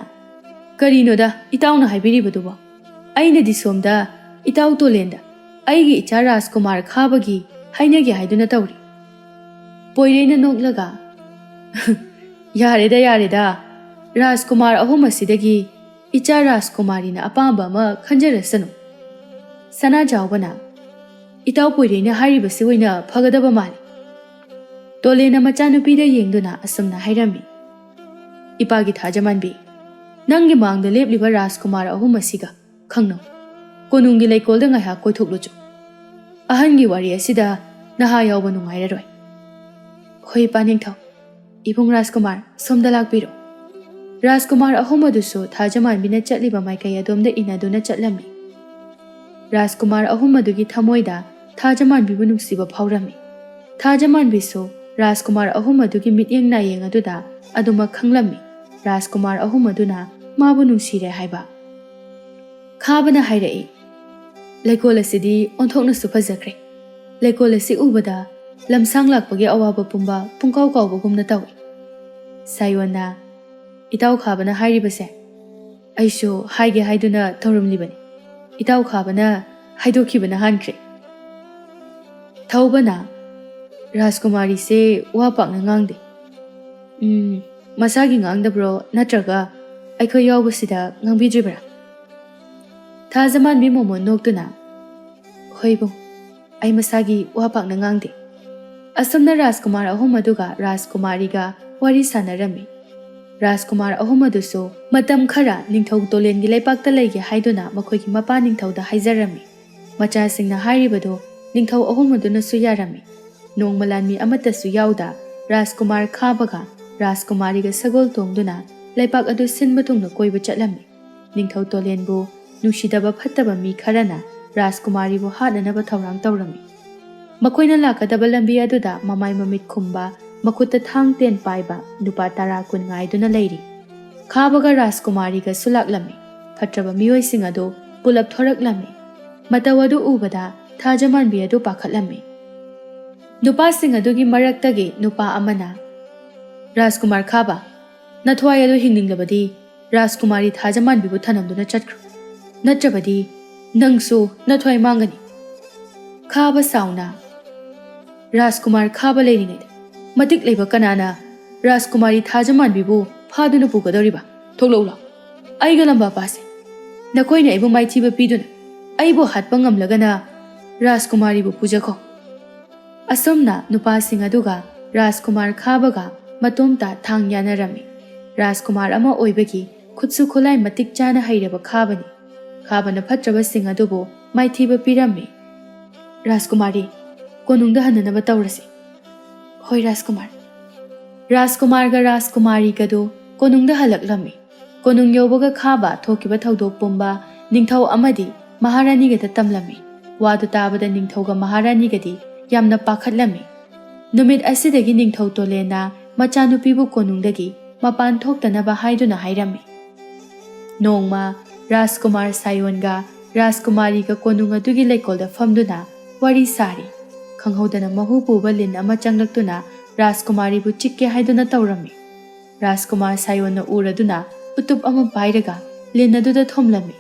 ꯀꯔꯤꯅꯣꯗ ꯏꯇꯥꯎꯅ ꯍꯥꯏꯕꯤꯔꯤꯕꯗꯨꯕꯣ? ꯑꯩꯅꯗꯤ ꯁꯣꯝꯗ ꯏꯇꯥꯎ ꯇꯣꯂꯦꯟꯗ ꯑꯩꯒꯤ ꯏꯆꯥ ꯔꯥꯖꯀꯨꯃꯥꯔ ꯈꯥꯕꯒꯤ ꯍꯥꯏꯅꯒꯦ ꯍꯥꯏꯗꯨꯅ ꯇꯧꯔꯤ꯫ ꯄꯣꯏꯔꯩꯅ ꯅꯣꯛꯂꯒ, ꯌꯥꯔꯦꯗ, ꯔꯥꯖꯀꯨꯃꯥꯔ ꯑꯍꯨꯝ ꯑꯁꯤꯗꯒꯤ ꯏꯆꯥ ꯔꯥꯖꯀꯨꯃꯥꯔꯤꯅ ꯑꯄꯥꯝꯕ ꯑꯃ ꯈꯟꯖꯔꯁꯅꯨ꯫ ꯁꯅꯥꯖꯥꯎꯕꯅ, ꯏꯇꯥꯎ ꯄꯣꯏꯔꯩꯅ ꯍꯥꯏꯔꯤꯕꯁꯤ ꯑꯣꯏꯅ ꯐꯒꯗꯕ ꯃꯥꯜꯂꯤ꯫ ꯇꯣꯂꯦꯟꯅ ꯃꯆꯥꯅꯨꯄꯤꯗ ꯌꯦꯡꯗꯨꯅ ꯑꯁꯨꯝꯅ ꯍꯥꯏꯔꯝꯃꯤ꯫ ꯏꯄꯥꯒꯤ ꯊꯥꯖꯃꯥꯟꯕꯤ, ꯅꯪꯒꯤ ꯃꯥꯡꯗ ꯂꯦꯞꯂꯤꯕ ꯔꯥꯖꯀꯨꯃꯥꯔ ꯑꯍꯨꯝ ꯑꯁꯤꯒ ꯈꯪꯅꯧ꯫ ꯀꯣꯅꯨꯡꯒꯤ ꯂꯩꯀꯣꯜꯗ ꯉꯥꯏꯍꯥꯛ ꯀꯣꯏꯊꯣꯛꯂꯨꯆꯣ꯫ ꯑꯍꯟꯒꯤ ꯋꯥꯔꯤ ꯑꯁꯤꯗ ꯅꯍꯥ ꯌꯥꯎꯕ ꯅꯨꯡꯉꯥꯏꯔꯔꯣꯏ꯫ ꯍꯣꯏ ꯏꯄꯥ ꯅꯤꯡꯊꯧ꯫ ꯏꯕꯨꯡ ꯔꯥꯖꯀꯨꯃꯥꯔ, ꯁꯣꯝꯗ ꯂꯥꯛꯄꯤꯔꯣ꯫ ꯔꯥꯖꯀꯨꯃꯥꯔ ꯑꯍꯨꯝ ꯑꯗꯨꯁꯨ ꯊꯥꯖꯃꯥꯟꯕꯤꯅ ꯆꯠꯂꯤꯕ ꯃꯥꯏꯀꯩ ꯑꯗꯣꯝꯗ ꯏꯟꯅꯗꯨꯅ ꯆꯠꯂꯝꯃꯤ꯫ ꯔꯥꯖꯀꯨꯃꯥꯔ ꯑꯍꯨꯝ ꯑꯗꯨꯒꯤ ꯊꯃꯣꯏꯗ ꯊꯥꯖꯃꯥꯟꯕꯤꯕꯨ ꯅꯨꯡꯁꯤꯕ ꯐꯥꯎꯔꯝꯃꯤ꯫ ꯊꯥꯖꯃꯥꯟꯕꯤꯁꯨ ꯔꯥꯖꯀꯨꯃꯥꯔ ꯑꯍꯨꯝ ꯑꯗꯨꯒꯤ ꯃꯤꯠꯌꯦꯡ ꯅꯥꯌꯦꯡ ꯑꯗꯨꯗ ꯑꯗꯨꯃꯛ ꯈꯪꯂꯝꯃꯤ ꯔꯥꯖꯀꯨꯃꯥꯔ ꯑꯍꯨꯝ ꯑꯗꯨꯅ ꯃꯥꯕꯨ ꯅꯨꯡꯁꯤꯔꯦ ꯍꯥꯏꯕ꯫ ꯈꯥꯕꯅ ꯍꯥꯏꯔꯛꯏ, ꯂꯩꯀꯣꯜ ꯑꯁꯤꯗꯤ ꯑꯣꯟꯊꯣꯛꯅꯁꯨ ꯐꯖꯈ꯭ꯔꯦ꯫ ꯂꯩꯀꯣꯜ ꯑꯁꯤ ꯎꯕꯗ ꯂꯝꯁꯥꯡ ꯂꯥꯛꯄꯒꯤ ꯑꯋꯥꯕ ꯄꯨꯝꯕ ꯄꯨꯡꯀꯥꯎ ꯀꯥꯎꯕꯒꯨꯝꯅ ꯇꯧꯏ꯫ ꯁꯥꯏꯌꯣꯟꯅ, ꯏꯇꯥꯎ ꯈꯥꯕꯅ ꯍꯥꯏꯔꯤꯕꯁꯦ ꯑꯩꯁꯨ ꯍꯥꯏꯒꯦ ꯍꯥꯏꯗꯨꯅ ꯇꯧꯔꯝꯂꯤꯕꯅꯤ꯫ ꯏꯇꯥꯎ ꯈꯥꯕꯅ ꯍꯥꯏꯗꯣꯛꯈꯤꯕꯅ ꯍꯥꯟꯈ꯭ꯔꯦ꯫ ꯊꯧꯕꯅ, ꯔꯥꯖꯀꯨꯃꯥꯔꯤꯁꯦ ꯋꯥ ꯄꯥꯛꯅ ꯉꯥꯡꯗꯦ꯫ ꯃꯁꯥꯒꯤ ꯉꯥꯡꯗꯕ꯭ꯔꯣ ꯅꯠꯇ꯭ꯔꯒ ꯑꯩꯈꯣꯏ ꯌꯥꯎꯕꯁꯤꯗ ꯉꯥꯡꯕꯤꯗ꯭ꯔꯤꯕ꯭ꯔꯥ? ꯊꯥꯖꯃꯥꯟꯕꯤ ꯃꯣꯃꯣꯟ ꯅꯣꯛꯇꯨꯅ, ꯍꯣꯏ ꯏꯕꯨꯡ, ꯑꯩ ꯃꯁꯥꯒꯤ ꯋꯥ ꯄꯥꯛꯅ ꯉꯥꯡꯗꯦ꯫ ꯑꯁꯨꯝꯅ ꯔꯥꯖꯀꯨꯃꯥꯔ ꯑꯍꯨꯝ ꯑꯗꯨꯒ ꯔꯥꯖꯀꯨꯃꯥꯔꯤꯒ ꯋꯥꯔꯤ ꯁꯥꯟꯅꯔꯝꯃꯤ꯫ ꯔꯥꯖꯀꯨꯃꯥꯔ ꯑꯍꯨꯝ ꯑꯗꯨꯁꯨ ꯃꯇꯝ ꯈꯔ ꯅꯤꯡꯊꯧ ꯇꯣꯂꯦꯟꯒꯤ ꯂꯩꯄꯥꯛꯇ ꯂꯩꯒꯦ ꯍꯥꯏꯗꯨꯅ ꯃꯈꯣꯏꯒꯤ ꯃꯄꯥ ꯅꯤꯡꯊꯧꯗ ꯍꯥꯏꯖꯔꯝꯃꯤ꯫ ꯃꯆꯥꯁꯤꯡꯅ ꯍꯥꯏꯔꯤꯕꯗꯨ ꯅꯤꯡꯊꯧ ꯑꯍꯨꯝ ꯑꯗꯨꯅꯁꯨ ꯌꯥꯔꯝꯃꯤ꯫ ꯅꯣꯡꯃ ꯂꯥꯟꯃꯤ ꯑꯃꯠꯇꯁꯨ ꯌꯥꯎꯗ ꯔꯥꯖꯀꯨꯃꯥꯔ ꯈꯥꯕꯒ ꯔꯥꯖꯀꯨꯃꯥꯔꯤꯒ ꯁꯒꯣꯜ ꯇꯣꯡꯗꯨꯅ ꯂꯩꯄꯥꯛ ꯑꯗꯨ ꯁꯤꯟꯕ ꯊꯨꯡꯅ ꯀꯣꯏꯕ ꯆꯠꯂꯝꯃꯤ꯫ ꯅꯤꯡꯊꯧ ꯇꯣꯂꯦꯟꯕꯨ ꯅꯨꯡꯁꯤꯗꯕ ꯐꯠꯇꯕ ꯃꯤ ꯈꯔꯅ ꯔꯥꯖꯀꯨꯃꯥꯔꯤꯕꯨ ꯍꯥꯠꯅꯅꯕ ꯊꯧꯔꯥꯡ ꯇꯧꯔꯝꯃꯤ꯫ ꯃꯈꯣꯏꯅ ꯂꯥꯛꯀꯗꯕ ꯂꯝꯕꯤ ꯑꯗꯨꯗ ꯃꯃꯥꯏ ꯃꯃꯤꯠ ꯈꯨꯝꯕ, ꯃꯈꯨꯠꯇ ꯊꯥꯡ ꯇꯦꯟ ꯄꯥꯏꯕ ꯅꯨꯄꯥ 10-20 ꯉꯥꯏꯗꯨꯅ ꯂꯩꯔꯤ꯫ ꯈꯥꯕꯒ ꯔꯥꯖꯀꯨꯃꯥꯔꯤꯒꯁꯨ ꯂꯥꯛꯂꯝꯃꯤ꯫ ꯐꯠꯇ꯭ꯔꯕ ꯃꯤꯑꯣꯏꯁꯤꯡ ꯑꯗꯨ ꯄꯨꯂꯞ ꯊꯣꯔꯛꯂꯝꯃꯤ꯫ ꯃꯇꯧ ꯑꯗꯨ ꯎꯕꯗ ꯊꯥꯖꯃꯥꯟꯕꯤ ꯑꯗꯨ ꯄꯥꯈꯠꯂꯝꯃꯤ꯫ ꯅꯨꯄꯥꯁꯤꯡ ꯑꯗꯨꯒꯤ ꯃꯔꯛꯇꯒꯤ ꯅꯨꯄꯥ ꯑꯃꯅ, ꯔꯥꯖꯀꯨꯃꯥꯔ ꯈꯥꯕ, ꯅꯊ꯭ꯋꯥꯏ ꯑꯗꯨ ꯍꯤꯡꯅꯤꯡꯂꯕꯗꯤ ꯔꯥꯖꯀꯨꯃꯥꯔꯤ ꯊꯥꯖꯃꯥꯟꯕꯤꯕꯨ ꯊꯅꯝꯗꯨꯅ ꯆꯠꯈ꯭ꯔꯣ, ꯅꯠꯇ꯭ꯔꯕꯗꯤ ꯅꯪꯁꯨ ꯅꯊ꯭ꯋꯥꯏ ꯃꯥꯡꯒꯅꯤ꯫ ꯈꯥꯕ ꯁꯥꯎꯅ, ꯔꯥꯖꯀꯨꯃꯥꯔ ꯈꯥꯕ ꯂꯩꯔꯤꯉꯩꯗ ꯃꯇꯤꯛ ꯂꯩꯕ ꯀꯅꯥꯅ ꯔꯥꯖꯀꯨꯃꯥꯔꯤ ꯊꯥꯖꯃꯥꯟꯕꯤꯕꯨ ꯐꯥꯗꯨꯅ ꯄꯨꯒꯗꯧꯔꯤꯕ? ꯊꯣꯛꯂꯛꯎ ꯂꯥꯎ, ꯑꯩꯒ ꯂꯝꯕꯥꯄꯥꯁꯦ, ꯅꯈꯣꯏꯅ ꯑꯩꯕꯨ ꯃꯥꯏꯊꯤꯕ ꯄꯤꯗꯨꯅ ꯑꯩꯕꯨ ꯍꯥꯠꯄ ꯉꯝꯂꯒꯅ ꯔꯥꯖꯀꯨꯃꯥꯔꯤꯕꯨ ꯄꯨꯖꯈꯣ꯫ ꯑꯁꯨꯝꯅ ꯅꯨꯄꯥꯁꯤꯡ ꯑꯗꯨꯒ ꯔꯥꯖꯀꯨꯃꯥꯔ ꯈꯥꯕꯒ ꯃꯇꯣꯝꯇ ꯊꯥꯡ ꯌꯥꯅꯔꯝꯃꯤ꯫ ꯔꯥꯖꯀꯨꯃꯥꯔ ꯑꯃ ꯑꯣꯏꯕꯒꯤ ꯈꯨꯠꯁꯨ ꯈꯨꯠꯂꯥꯏ ꯃꯇꯤꯛ ꯆꯥꯅ ꯍꯩꯔꯕ ꯈꯥꯕꯅꯤ꯫ ꯈꯥꯕꯅ ꯐꯠꯇ꯭ꯔꯕꯁꯤꯡ ꯑꯗꯨꯕꯨ ꯃꯥꯏꯊꯤꯕ ꯄꯤꯔꯝꯃꯤ꯫ ꯔꯥꯖꯀꯨꯃꯥꯔꯤ, ꯀꯣꯅꯨꯡꯗ ꯍꯟꯅꯅꯕ ꯇꯧꯔꯁꯤ꯫ ꯍꯣꯏ ꯔꯥꯖꯀꯨꯃꯥꯔ꯫ ꯔꯥꯖꯀꯨꯃꯥꯔꯒ ꯔꯥꯖꯀꯨꯃꯥꯔꯤꯒꯗꯨ ꯀꯣꯅꯨꯡꯗ ꯍꯜꯂꯛꯂꯝꯃꯤ꯫ ꯀꯣꯅꯨꯡ ꯌꯧꯕꯒ ꯈꯥꯕ ꯊꯣꯛꯈꯤꯕ ꯊꯧꯗꯣꯛ ꯄꯨꯝꯕ ꯅꯤꯡꯊꯧ ꯑꯃꯗꯤ ꯃꯍꯥꯔꯥꯅꯤꯒꯗ ꯇꯝꯂꯝꯃꯤ꯫ ꯋꯥꯗꯨ ꯇꯥꯕꯗ ꯅꯤꯡꯊꯧꯒ ꯃꯍꯥꯔꯥꯅꯤꯒꯗꯤ ꯌꯥꯝꯅ ꯄꯥꯈꯠꯂꯝꯃꯤ꯫ ꯅꯨꯃꯤꯠ ꯑꯁꯤꯗꯒꯤ ꯅꯤꯡꯊꯧ ꯇꯣꯂꯦꯟꯅ ꯃꯆꯥꯅꯨꯄꯤꯕꯨ ꯀꯣꯅꯨꯡꯗꯒꯤ ꯃꯄꯥꯟ ꯊꯣꯛꯇꯅꯕ ꯍꯥꯏꯗꯨꯅ ꯍꯥꯏꯔꯝꯃꯤ꯫ ꯅꯣꯡꯃ ꯔꯥꯖꯀꯨꯃꯥꯔ ꯁꯥꯏꯌꯣꯟꯒ ꯔꯥꯖꯀꯨꯃꯥꯔꯤꯒ ꯀꯣꯅꯨꯡ ꯑꯗꯨꯒꯤ ꯂꯩꯀꯣꯜꯗ ꯐꯝꯗꯨꯅ ꯋꯥꯔꯤ ꯁꯥꯔꯤ꯫ ꯈꯪꯍꯧꯗꯅ ꯃꯍꯨ ꯄꯨꯕ ꯂꯤꯟ ꯑꯃ ꯆꯪꯂꯛꯇꯨꯅ ꯔꯥꯖꯀꯨꯃꯥꯔꯤꯕꯨ ꯆꯤꯛꯀꯦ ꯍꯥꯏꯗꯨꯅ ꯇꯧꯔꯝꯃꯤ꯫ ꯔꯥꯖꯀꯨꯃꯥꯔ ꯁꯥꯏꯌꯣꯟꯅ ꯎꯔꯗꯨꯅ ꯎꯇꯨꯞ ꯑꯃ ꯄꯥꯏꯔꯒ ꯂꯤꯟ ꯑꯗꯨꯗ ꯊꯣꯝꯂꯝꯃꯤ꯫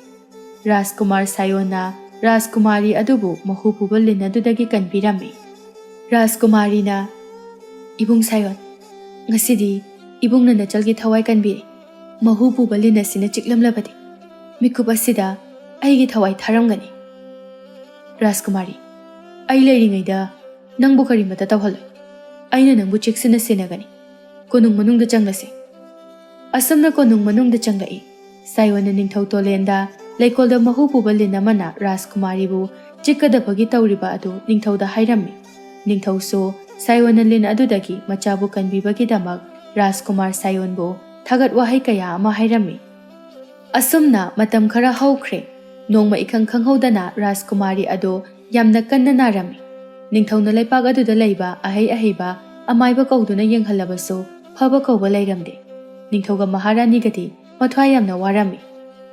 ꯔꯥꯖꯀꯨꯃꯥꯔ ꯁꯥꯏꯌꯣꯟꯅ ꯔꯥꯖꯀꯨꯃꯥꯔꯤ ꯑꯗꯨꯕꯨ ꯃꯍꯨ ꯄꯨꯕ ꯂꯤꯟ ꯑꯗꯨꯗꯒꯤ ꯀꯟꯕꯤꯔꯝꯃꯤ꯫ ꯔꯥꯖꯀꯨꯃꯥꯔꯤꯅ, ꯏꯕꯨꯡ ꯁꯥꯏꯌꯣꯟ, ꯉꯁꯤꯗꯤ ꯏꯕꯨꯡꯅ ꯅꯆꯜꯒꯤ ꯊꯋꯥꯏ ꯀꯟꯕꯤꯔꯦ꯫ ꯃꯍꯨ ꯄꯨꯕ ꯂꯤꯟ ꯑꯁꯤꯅ ꯆꯤꯛꯂꯝꯂꯕꯗꯤ ꯃꯤꯀꯨꯞ ꯑꯁꯤꯗ ꯑꯩꯒꯤ ꯊꯋꯥꯏ ꯊꯥꯔꯝꯒꯅꯤ꯫ ꯔꯥꯖꯀꯨꯃꯥꯔꯤ, ꯑꯩ ꯂꯩꯔꯤꯉꯩꯗ ꯅꯪꯕꯨ ꯀꯔꯤꯃꯠꯇ ꯇꯧꯍꯜꯂꯣꯏ꯫ ꯑꯩꯅ ꯅꯪꯕꯨ ꯆꯦꯛꯁꯤꯟꯅ ꯁꯦꯟꯅꯒꯅꯤ꯫ ꯀꯣꯅꯨꯡ ꯃꯅꯨꯡꯗ ꯆꯪꯂꯁꯤ꯫ ꯑꯁꯨꯝꯅ ꯀꯣꯅꯨꯡ ꯃꯅꯨꯡꯗ ꯆꯪꯂꯛꯏ꯫ ꯁꯥꯏꯌꯣꯟꯅ ꯅꯤꯡꯊꯧ ꯇꯣꯂꯦꯟꯗ ꯂꯩꯀꯣꯜꯗ ꯃꯍꯨ ꯄꯨꯕ ꯂꯤꯟ ꯑꯃꯅ ꯔꯥꯖꯀꯨꯃꯥꯔꯤꯕꯨ ꯆꯤꯛꯀꯗꯕꯒꯤ ꯇꯧꯔꯤꯕ ꯑꯗꯨ ꯅꯤꯡꯊꯧꯗ ꯍꯥꯏꯔꯝꯃꯤ꯫ ꯅꯤꯡꯊꯧꯁꯨ ꯁꯥꯏꯌꯣꯟꯅ ꯂꯤꯟ ꯑꯗꯨꯗꯒꯤ ꯃꯆꯥꯕꯨ ꯀꯟꯕꯤꯕꯒꯤꯗꯃꯛ ꯔꯥꯖꯀꯨꯃꯥꯔ ꯁꯥꯏꯌꯣꯟꯕꯨ ꯊꯥꯒꯠ ꯋꯥꯍꯩ ꯀꯌꯥ ꯑꯃ ꯍꯥꯏꯔꯝꯃꯤ꯫ ꯑꯁꯨꯝꯅ ꯃꯇꯝ ꯈꯔ ꯍꯧꯈ꯭ꯔꯦ꯫ ꯅꯣꯡꯃ ꯏꯈꯪ ꯈꯪꯍꯧꯗꯅ ꯔꯥꯖꯀꯨꯃꯥꯔꯤ ꯑꯗꯨ ꯌꯥꯝꯅ ꯀꯟꯅ ꯅꯥꯔꯝꯃꯤ꯫ ꯅꯤꯡꯊꯧꯅ ꯂꯩꯄꯥꯛ ꯑꯗꯨꯗ ꯂꯩꯕ ꯑꯍꯩ ꯑꯍꯩꯕ ꯑꯃꯥꯏꯕ ꯀꯧꯗꯨꯅ ꯌꯦꯡꯍꯜꯂꯕꯁꯨ ꯐꯕ ꯀꯧꯕ ꯂꯩꯔꯝꯗꯦ꯫ ꯅꯤꯡꯊꯧꯒ ꯃꯍꯥꯔꯥꯅꯤꯒꯗꯤ ꯃꯊ꯭ꯋꯥꯏ ꯌꯥꯝꯅ ꯋꯥꯔꯝꯃꯤ꯫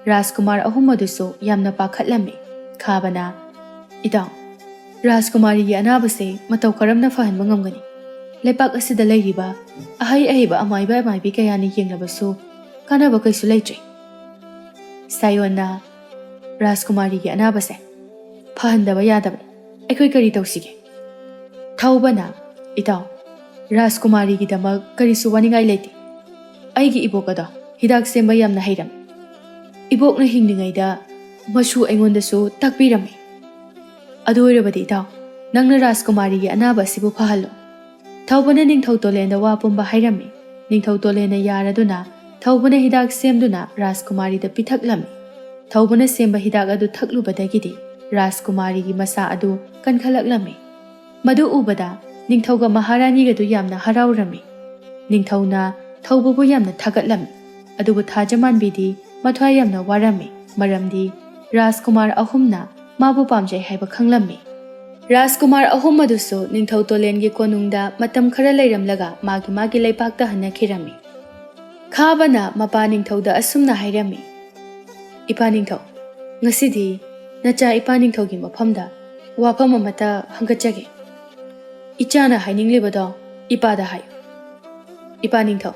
ꯔꯥꯖꯀꯨꯃꯥꯔ ꯑꯍꯨꯝ ꯑꯗꯨꯁꯨ ꯌꯥꯝꯅ ꯄꯥꯈꯠꯂꯝꯃꯤ꯫ ꯈꯥꯕꯅ, ꯏꯇꯥꯎ, ꯔꯥꯖꯀꯨꯃꯥꯔꯤꯒꯤ ꯑꯅꯥꯕꯁꯦ ꯃꯇꯧ ꯀꯔꯝꯅ ꯐꯍꯟꯕ ꯉꯝꯒꯅꯤ? ꯂꯩꯄꯥꯛ ꯑꯁꯤꯗ ꯂꯩꯔꯤꯕ ꯑꯍꯩ ꯑꯍꯩꯕ ꯑꯃꯥꯏꯕ ꯑꯃꯥꯏꯕꯤ ꯀꯌꯥꯅ ꯌꯦꯡꯂꯕꯁꯨ ꯀꯥꯟꯅꯕ ꯀꯩꯁꯨ ꯂꯩꯇ꯭ꯔꯦ꯫ ꯁꯥꯏꯌꯣꯟꯅ, ꯔꯥꯖꯀꯨꯃꯥꯔꯤꯒꯤ ꯑꯅꯥꯕꯁꯦ ꯐꯍꯟꯗꯕ ꯌꯥꯗꯕꯅꯤ꯫ ꯑꯩꯈꯣꯏ ꯀꯔꯤ ꯇꯧꯁꯤꯒꯦ? ꯊꯧꯕꯅ, ꯏꯇꯥꯎ, ꯔꯥꯖꯀꯨꯃꯥꯔꯤꯒꯤꯗꯃꯛ ꯀꯔꯤꯁꯨ ꯋꯥꯅꯤꯡꯉꯥꯏ ꯂꯩꯇꯦ꯫ ꯑꯩꯒꯤ ꯏꯕꯣꯛ ꯑꯗꯣ ꯍꯤꯗꯥꯛ ꯁꯦꯝꯕ ꯌꯥꯝꯅ ꯍꯩꯔꯝꯃꯤ꯫ ꯏꯕꯣꯛꯅ ꯍꯤꯡꯂꯤꯉꯩꯗ ꯃꯁꯨ ꯑꯩꯉꯣꯟꯗꯁꯨ ꯇꯥꯛꯄꯤꯔꯝꯃꯤ꯫ ꯑꯗꯨ ꯑꯣꯏꯔꯕꯗꯤ ꯏꯇꯥꯎ, ꯅꯪꯅ ꯔꯥꯖꯀꯨꯃꯥꯔꯤꯒꯤ ꯑꯅꯥꯕ ꯑꯁꯤꯕꯨ ꯐꯍꯜꯂꯣ꯫ ꯊꯧꯕꯅ ꯅꯤꯡꯊꯧ ꯇꯣꯂꯦꯟꯗ ꯋꯥ ꯄꯨꯝꯕ ꯍꯥꯏꯔꯝꯃꯤ꯫ ꯅꯤꯡꯊꯧ ꯇꯣꯂꯦꯟꯅ ꯌꯥꯔꯗꯨꯅ ꯊꯧꯕꯅ ꯍꯤꯗꯥꯛ ꯁꯦꯝꯗꯨꯅ ꯔꯥꯖꯀꯨꯃꯥꯔꯤꯗ ꯄꯤꯊꯛꯂꯝꯃꯤ꯫ ꯊꯧꯕꯅ ꯁꯦꯝꯕ ꯍꯤꯗꯥꯛ ꯑꯗꯨ ꯊꯛꯂꯨꯕꯗꯒꯤꯗꯤ ꯔꯥꯖꯀꯨꯃꯥꯔꯤꯒꯤ ꯃꯁꯥ ꯑꯗꯨ ꯀꯟꯈꯠꯂꯛꯂꯝꯃꯤ꯫ ꯃꯗꯨ ꯎꯕꯗ ꯅꯤꯡꯊꯧꯒ ꯃꯍꯥꯔꯥꯅꯤꯒꯗꯨ ꯌꯥꯝꯅ ꯍꯔꯥꯎꯔꯝꯃꯤ꯫ ꯅꯤꯡꯊꯧꯅ ꯊꯧꯕꯕꯨ ꯌꯥꯝꯅ ꯊꯥꯒꯠꯂꯝꯃꯤ꯫ ꯑꯗꯨꯕꯨ ꯊꯥꯖꯃꯥꯟꯕꯤꯗꯤ ꯃꯊ꯭ꯋꯥꯏ ꯌꯥꯝꯅ ꯋꯥꯔꯝꯃꯤ꯫ ꯃꯔꯝꯗꯤ ꯔꯥꯖꯀꯨꯃꯥꯔ ꯑꯍꯨꯝꯅ ꯃꯥꯕꯨ ꯄꯥꯝꯖꯩ ꯍꯥꯏꯕ ꯈꯪꯂꯝꯃꯤ꯫ ꯔꯥꯖꯀꯨꯃꯥꯔ ꯑꯍꯨꯝ ꯑꯗꯨꯁꯨ ꯅꯤꯡꯊꯧ ꯇꯣꯂꯦꯟꯒꯤ ꯀꯣꯅꯨꯡꯗ ꯃꯇꯝ ꯈꯔ ꯂꯩꯔꯝꯂꯒ ꯃꯥꯒꯤ ꯂꯩꯄꯥꯛꯇ ꯍꯟꯅꯈꯤꯔꯝꯃꯤ꯫ ꯈꯥꯕꯅ ꯃꯄꯥ ꯅꯤꯡꯊꯧꯗ ꯑꯁꯨꯝꯅ ꯍꯥꯏꯔꯝꯃꯤ, "ꯏꯄꯥ ꯅꯤꯡꯊꯧ, ꯉꯁꯤꯗꯤ ꯅꯆꯥ ꯏꯄꯥ ꯅꯤꯡꯊꯧꯒꯤ ꯃꯐꯝꯗ ꯋꯥꯐꯝ ꯑꯃꯠꯇ ꯍꯪꯒꯠꯆꯒꯦ꯫ ꯏꯆꯥꯅ ꯍꯥꯏꯅꯤꯡꯂꯤꯕꯗꯣ ꯏꯄꯥꯗ ꯍꯥꯏꯌꯨ꯫ ꯏꯄꯥ ꯅꯤꯡꯊꯧ,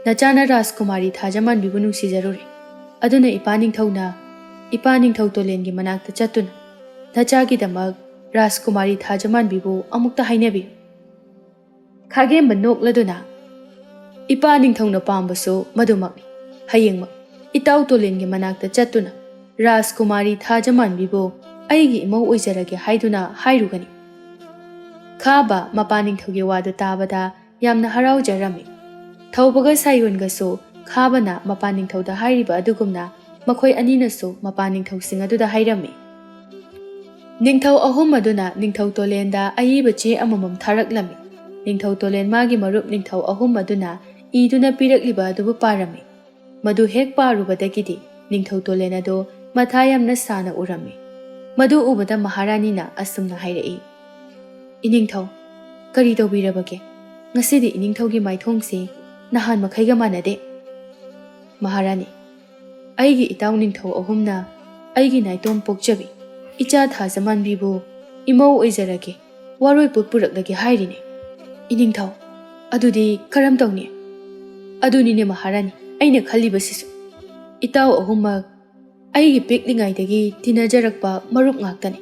ꯅꯆꯥꯅ ꯔꯥꯖꯀꯨꯃꯥꯔꯤ ꯊꯥꯖꯃꯥꯟꯕꯤꯕꯨ ꯅꯨꯡꯁꯤꯖꯔꯨꯔꯦ꯫ ꯑꯗꯨꯅ ꯏꯄꯥ ꯅꯤꯡꯊꯧꯅ ꯏꯄꯥ ꯅꯤꯡꯊꯧ ꯇꯣꯂꯦꯟꯒꯤ ꯃꯅꯥꯛꯇ ꯆꯠꯇꯨꯅ ꯅꯆꯥꯒꯤꯗꯃꯛ ꯔꯥꯖꯀꯨꯃꯥꯔꯤ ꯊꯥꯖꯃꯥꯟꯕꯤꯕꯨ ꯑꯃꯨꯛꯇ ꯍꯥꯏꯅꯕꯤꯌꯨ"꯫ ꯈꯥꯒꯦꯝꯕ ꯅꯣꯛꯂꯗꯨꯅ, "ꯏꯄꯥ ꯅꯤꯡꯊꯧꯅ ꯄꯥꯝꯕꯁꯨ ꯃꯗꯨꯃꯛꯅꯤ꯫ ꯍꯌꯦꯡꯃꯛ ꯏꯇꯥꯎ ꯇꯣꯂꯦꯟꯒꯤ ꯃꯅꯥꯛꯇ ꯆꯠꯇꯨꯅ ꯔꯥꯖꯀꯨꯃꯥꯔꯤ ꯊꯥꯖꯃꯥꯟꯕꯤꯕꯨ ꯑꯩꯒꯤ ꯏꯃꯧ ꯑꯣꯏꯖꯔꯒꯦ ꯍꯥꯏꯗꯨꯅ ꯍꯥꯏꯔꯨꯒꯅꯤ"꯫ ꯈꯥꯕ ꯃꯄꯥ ꯅꯤꯡꯊꯧꯒꯤ ꯋꯥꯗꯨ ꯇꯥꯕꯗ ꯌꯥꯝꯅ ꯍꯔꯥꯎꯖꯔꯝꯃꯤ꯫ ꯊꯧꯕꯒ ꯁꯥꯏꯌꯣꯟꯒꯁꯨ ꯈꯥꯕꯅ ꯃꯄꯥ ꯅꯤꯡꯊꯧꯗ ꯍꯥꯏꯔꯤꯕ ꯑꯗꯨꯒꯨꯝꯅ ꯃꯈꯣꯏ ꯑꯅꯤꯅꯁꯨ ꯃꯄꯥ ꯅꯤꯡꯊꯧꯁꯤꯡ ꯑꯗꯨꯗ ꯍꯥꯏꯔꯝꯃꯤ꯫ ꯅꯤꯡꯊꯧ ꯑꯍꯨꯝ ꯑꯗꯨꯅ ꯅꯤꯡꯊꯧ ꯇꯣꯂꯦꯟꯗ ꯑꯏꯕ ꯆꯦ ꯑꯃꯃꯝ ꯊꯥꯔꯛꯂꯝꯃꯤ꯫ ꯅꯤꯡꯊꯧ ꯇꯣꯂꯦꯟ ꯃꯥꯒꯤ ꯃꯔꯨꯞ ꯅꯤꯡꯊꯧ ꯑꯍꯨꯝ ꯑꯗꯨꯅ ꯏꯗꯨꯅ ꯄꯤꯔꯛꯂꯤꯕ ꯑꯗꯨꯕꯨ ꯄꯥꯔꯝꯃꯤ꯫ ꯃꯗꯨ ꯍꯦꯛ ꯄꯥꯔꯨꯕꯗꯒꯤꯗꯤ ꯅꯤꯡꯊꯧ ꯇꯣꯂꯦꯟ ꯑꯗꯨ ꯃꯊꯥ ꯌꯥꯝꯅ ꯁꯥꯅ ꯎꯔꯝꯃꯤ꯫ ꯃꯗꯨ ꯎꯕꯗ ꯃꯍꯥꯔꯥꯅꯤꯅ ꯑꯁꯨꯝꯅ ꯍꯥꯏꯔꯛꯏ, "ꯏꯅꯤꯡꯊꯧ, ꯀꯔꯤ ꯇꯧꯕꯤꯔꯕꯒꯦ? ꯉꯁꯤꯗꯤ ꯏꯅꯤꯡꯊꯧꯒꯤ ꯃꯥꯏꯊꯣꯡꯁꯤ ꯅꯍꯥꯟ ꯃꯈꯩꯒ ꯃꯥꯟꯅꯗꯦ"꯫ "ꯃꯍꯥꯔꯥꯅꯤ, ꯑꯩꯒꯤ ꯏꯇꯥꯎ ꯅꯤꯡꯊꯧ ꯑꯍꯨꯝꯅ ꯑꯩꯒꯤ ꯅꯥꯏꯇꯣꯝ ꯄꯣꯛꯆꯕꯤ ꯏꯆꯥ ꯊꯥꯖꯃꯥꯟꯕꯤꯕꯨ ꯏꯃꯧ ꯑꯣꯏꯖꯔꯒꯦ, ꯋꯥꯔꯣꯏꯄꯣꯠ ꯄꯨꯔꯛꯂꯒꯦ ꯍꯥꯏꯔꯤꯅꯦ꯫ ꯏꯅꯤꯡꯊꯧ, ꯑꯗꯨꯗꯤ ꯀꯔꯝ ꯇꯧꯅꯤ"꯫ "ꯑꯗꯨꯅꯤꯅꯦ ꯃꯍꯥꯔꯥꯅꯤ ꯑꯩꯅ ꯈꯜꯂꯤꯕꯁꯤꯁꯨ꯫ ꯏꯇꯥꯎ ꯑꯍꯨꯝꯃꯛ ꯑꯩꯒꯤ ꯄꯤꯛꯂꯤꯉꯩꯗꯒꯤ ꯇꯤꯟꯅꯖꯔꯛꯄ ꯃꯔꯨꯞ ꯉꯥꯛꯇꯅꯤ꯫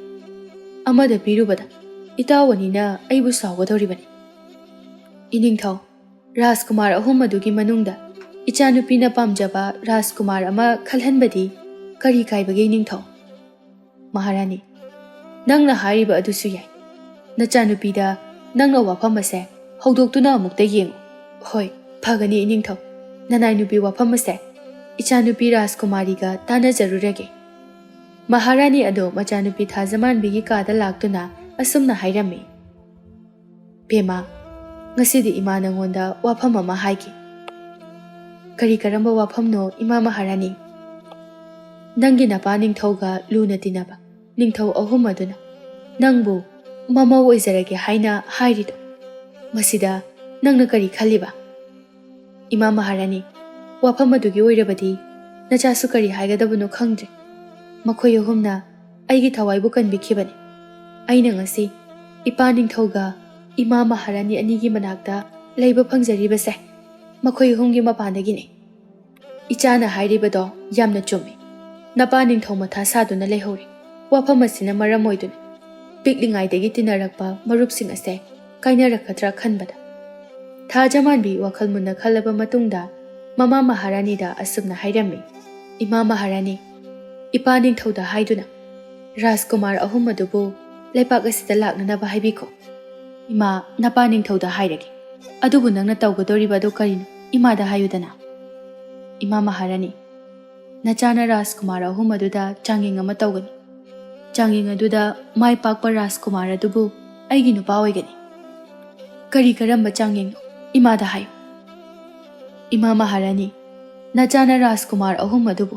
ꯑꯃꯗ ꯄꯤꯔꯨꯕꯗ ꯏꯇꯥꯎ ꯑꯅꯤꯅ ꯑꯩꯕꯨ ꯁꯥꯎꯒꯗꯧꯔꯤꯕꯅꯤ꯫ ꯏꯅꯤꯡꯊꯧ, ꯔꯥꯖꯀꯨꯃꯥꯔ ꯑꯍꯨꯝ ꯑꯗꯨꯒꯤ ꯃꯅꯨꯡꯗ ꯏꯆꯥꯅꯨꯄꯤꯅ ꯄꯥꯝꯖꯕ ꯔꯥꯖꯀꯨꯃꯥꯔ ꯑꯃ ꯈꯜꯍꯟꯕꯗꯤ ꯀꯔꯤ ꯀꯥꯏꯕꯒꯦ ꯏꯅꯤꯡꯊꯧ"꯫ "ꯃꯍꯥꯔꯥꯅꯤ, ꯅꯪꯅ ꯍꯥꯏꯔꯤꯕ ꯑꯗꯨꯁꯨ ꯌꯥꯏ꯫ ꯅꯆꯥꯅꯨꯄꯤꯗ ꯅꯪꯅ ꯋꯥꯐꯝ ꯑꯁꯦ ꯍꯧꯗꯣꯛꯇꯨꯅ ꯑꯃꯨꯛꯇ ꯌꯦꯡꯉꯨ꯫ ꯍꯣꯏ, ꯐꯒꯅꯤ ꯏꯅꯤꯡꯊꯧ꯫ ꯅꯅꯥꯏ ꯋꯥꯐꯝ ꯑꯁꯦ ꯏꯆꯥꯅꯨꯄꯤ ꯔꯥꯖꯀꯨꯃꯥꯔꯤꯒ ꯇꯥꯟꯅꯖꯔꯨꯔꯒꯦ"꯫ ꯃꯍꯥꯔꯥꯅꯤ ꯑꯗꯨ ꯃꯆꯥꯅꯨꯄꯤ ꯊꯥꯖꯃꯥꯟꯕꯤꯒꯤ ꯀꯥꯗ ꯂꯥꯛꯇꯨꯅ ꯑꯁꯨꯝꯅ ꯍꯥꯏꯔꯝꯃꯤ, "ꯕꯦꯃꯥ, ꯉꯁꯤꯗꯤ ꯏꯃꯥ ꯅꯉꯣꯟꯗ ꯋꯥꯐꯝ ꯑꯃ ꯍꯥꯏꯒꯦ"꯫ "ꯀꯔꯤ ꯀꯔꯝꯕ ꯋꯥꯐꯝꯅꯣ ꯏꯃꯥ ꯃꯍꯥꯔꯥꯅꯤ"꯫ "ꯅꯪꯒꯤ ꯅꯄꯥ ꯅꯤꯡꯊꯧꯒ ꯂꯨꯅ ꯇꯤꯟꯅꯕ ꯅꯤꯡꯊꯧ ꯑꯍꯨꯝ ꯑꯗꯨꯅ ꯅꯪꯕꯨ ꯃꯃꯧ ꯑꯣꯏꯖꯔꯒꯦ ꯍꯥꯏꯅ ꯍꯥꯏꯔꯤꯗꯣ, ꯃꯁꯤꯗ ꯅꯪꯅ ꯀꯔꯤ ꯈꯜꯂꯤꯕ"꯫ "ꯏꯃꯥ ꯃꯍꯥꯔꯥꯅꯤ, ꯋꯥꯐꯝ ꯑꯗꯨꯒꯤ ꯑꯣꯏꯔꯕꯗꯤ ꯅꯆꯥꯁꯨ ꯀꯔꯤ ꯍꯥꯏꯒꯗꯕꯅꯣ ꯈꯪꯗ꯭ꯔꯦ꯫ ꯃꯈꯣꯏ ꯑꯍꯨꯝꯅ ꯑꯩꯒꯤ ꯊꯋꯥꯏꯕꯨ ꯀꯟꯕꯤꯈꯤꯕꯅꯤ꯫ ꯑꯩꯅ ꯉꯁꯤ ꯏꯄꯥ ꯅꯤꯡꯊꯧꯒ ꯏꯃꯥ ꯃꯍꯥꯔꯥꯅꯤ ꯑꯅꯤꯒꯤ ꯃꯅꯥꯛꯇ ꯂꯩꯕ ꯐꯪꯖꯔꯤꯕꯁꯦ ꯃꯈꯣꯏ ꯑꯍꯨꯝꯒꯤ ꯃꯄꯥꯟꯗꯒꯤꯅꯤ꯫ ꯏꯆꯥꯅ ꯍꯥꯏꯔꯤꯕꯗꯣ ꯌꯥꯝꯅ ꯆꯨꯝꯃꯤ꯫ ꯅꯄꯥ ꯅꯤꯡꯊꯧ ꯃꯊꯥ ꯁꯥꯗꯨꯅ ꯂꯩꯍꯧꯔꯤ꯫ ꯋꯥꯐꯝ ꯑꯁꯤꯅ ꯃꯔꯝ ꯑꯣꯏꯗꯨꯅ ꯄꯤꯛꯂꯤꯉꯩꯗꯒꯤ ꯇꯤꯟꯅꯔꯛꯄ ꯃꯔꯨꯞꯁꯤꯡ ꯑꯁꯦ ꯀꯥꯏꯅꯔꯛꯀꯗ꯭ꯔꯥ ꯈꯟꯕꯗ"꯫ ꯊꯥꯖꯃꯥꯟꯕꯤ ꯋꯥꯈꯜ ꯃꯨꯟꯅ ꯈꯜꯂꯕ ꯃꯇꯨꯡꯗ ꯃꯃꯥ ꯃꯍꯥꯔꯥꯅꯤꯗ ꯑꯁꯨꯝꯅ ꯍꯥꯏꯔꯝꯃꯤ, "ꯏꯃꯥ ꯃꯍꯥꯔꯥꯅꯤ, ꯏꯄꯥ ꯅꯤꯡꯊꯧꯗ ꯍꯥꯏꯗꯨꯅ ꯔꯥꯖꯀꯨꯃꯥꯔ ꯑꯍꯨꯝ ꯑꯗꯨꯕꯨ ꯂꯩꯄꯥꯛ ꯑꯁꯤꯗ ꯂꯥꯛꯅꯅꯕ ꯍꯥꯏꯕꯤꯈꯣ"꯫ "ꯏꯃꯥ, ꯅꯄꯥ ꯅꯤꯡꯊꯧꯗ ꯍꯥꯏꯔꯒꯦ꯫ ꯑꯗꯨꯕꯨ ꯅꯪꯅ ꯇꯧꯒꯗꯧꯔꯤꯕ ꯑꯗꯨ ꯀꯔꯤꯅꯣ ꯏꯃꯥꯗ ꯍꯥꯏꯌꯨꯗꯅ"꯫ "ꯏꯃꯥ ꯃꯍꯥꯔꯥꯅꯤ, ꯅꯆꯥꯅ ꯔꯥꯖꯀꯨꯃꯥꯔ ꯑꯍꯨꯝ ꯑꯗꯨꯗ ꯆꯥꯡꯌꯦꯡ ꯑꯃ ꯇꯧꯒꯅꯤ꯫ ꯆꯥꯡꯌꯦꯡ ꯑꯗꯨꯗ ꯃꯥꯏ ꯄꯥꯛꯄ ꯔꯥꯖꯀꯨꯃꯥꯔ ꯑꯗꯨꯕꯨ ꯑꯩꯒꯤ ꯅꯨꯄꯥ ꯑꯣꯏꯒꯅꯤ"꯫ "ꯀꯔꯤ ꯀꯔꯝꯕ ꯆꯥꯡꯌꯦꯡꯅꯣ ꯏꯃꯥꯗ ꯍꯥꯏꯌꯨ"꯫ "ꯏꯃꯥ ꯃꯍꯥꯔꯥꯅꯤ, ꯅꯆꯥꯅ ꯔꯥꯖꯀꯨꯃꯥꯔ ꯑꯍꯨꯝ ꯑꯗꯨꯕꯨ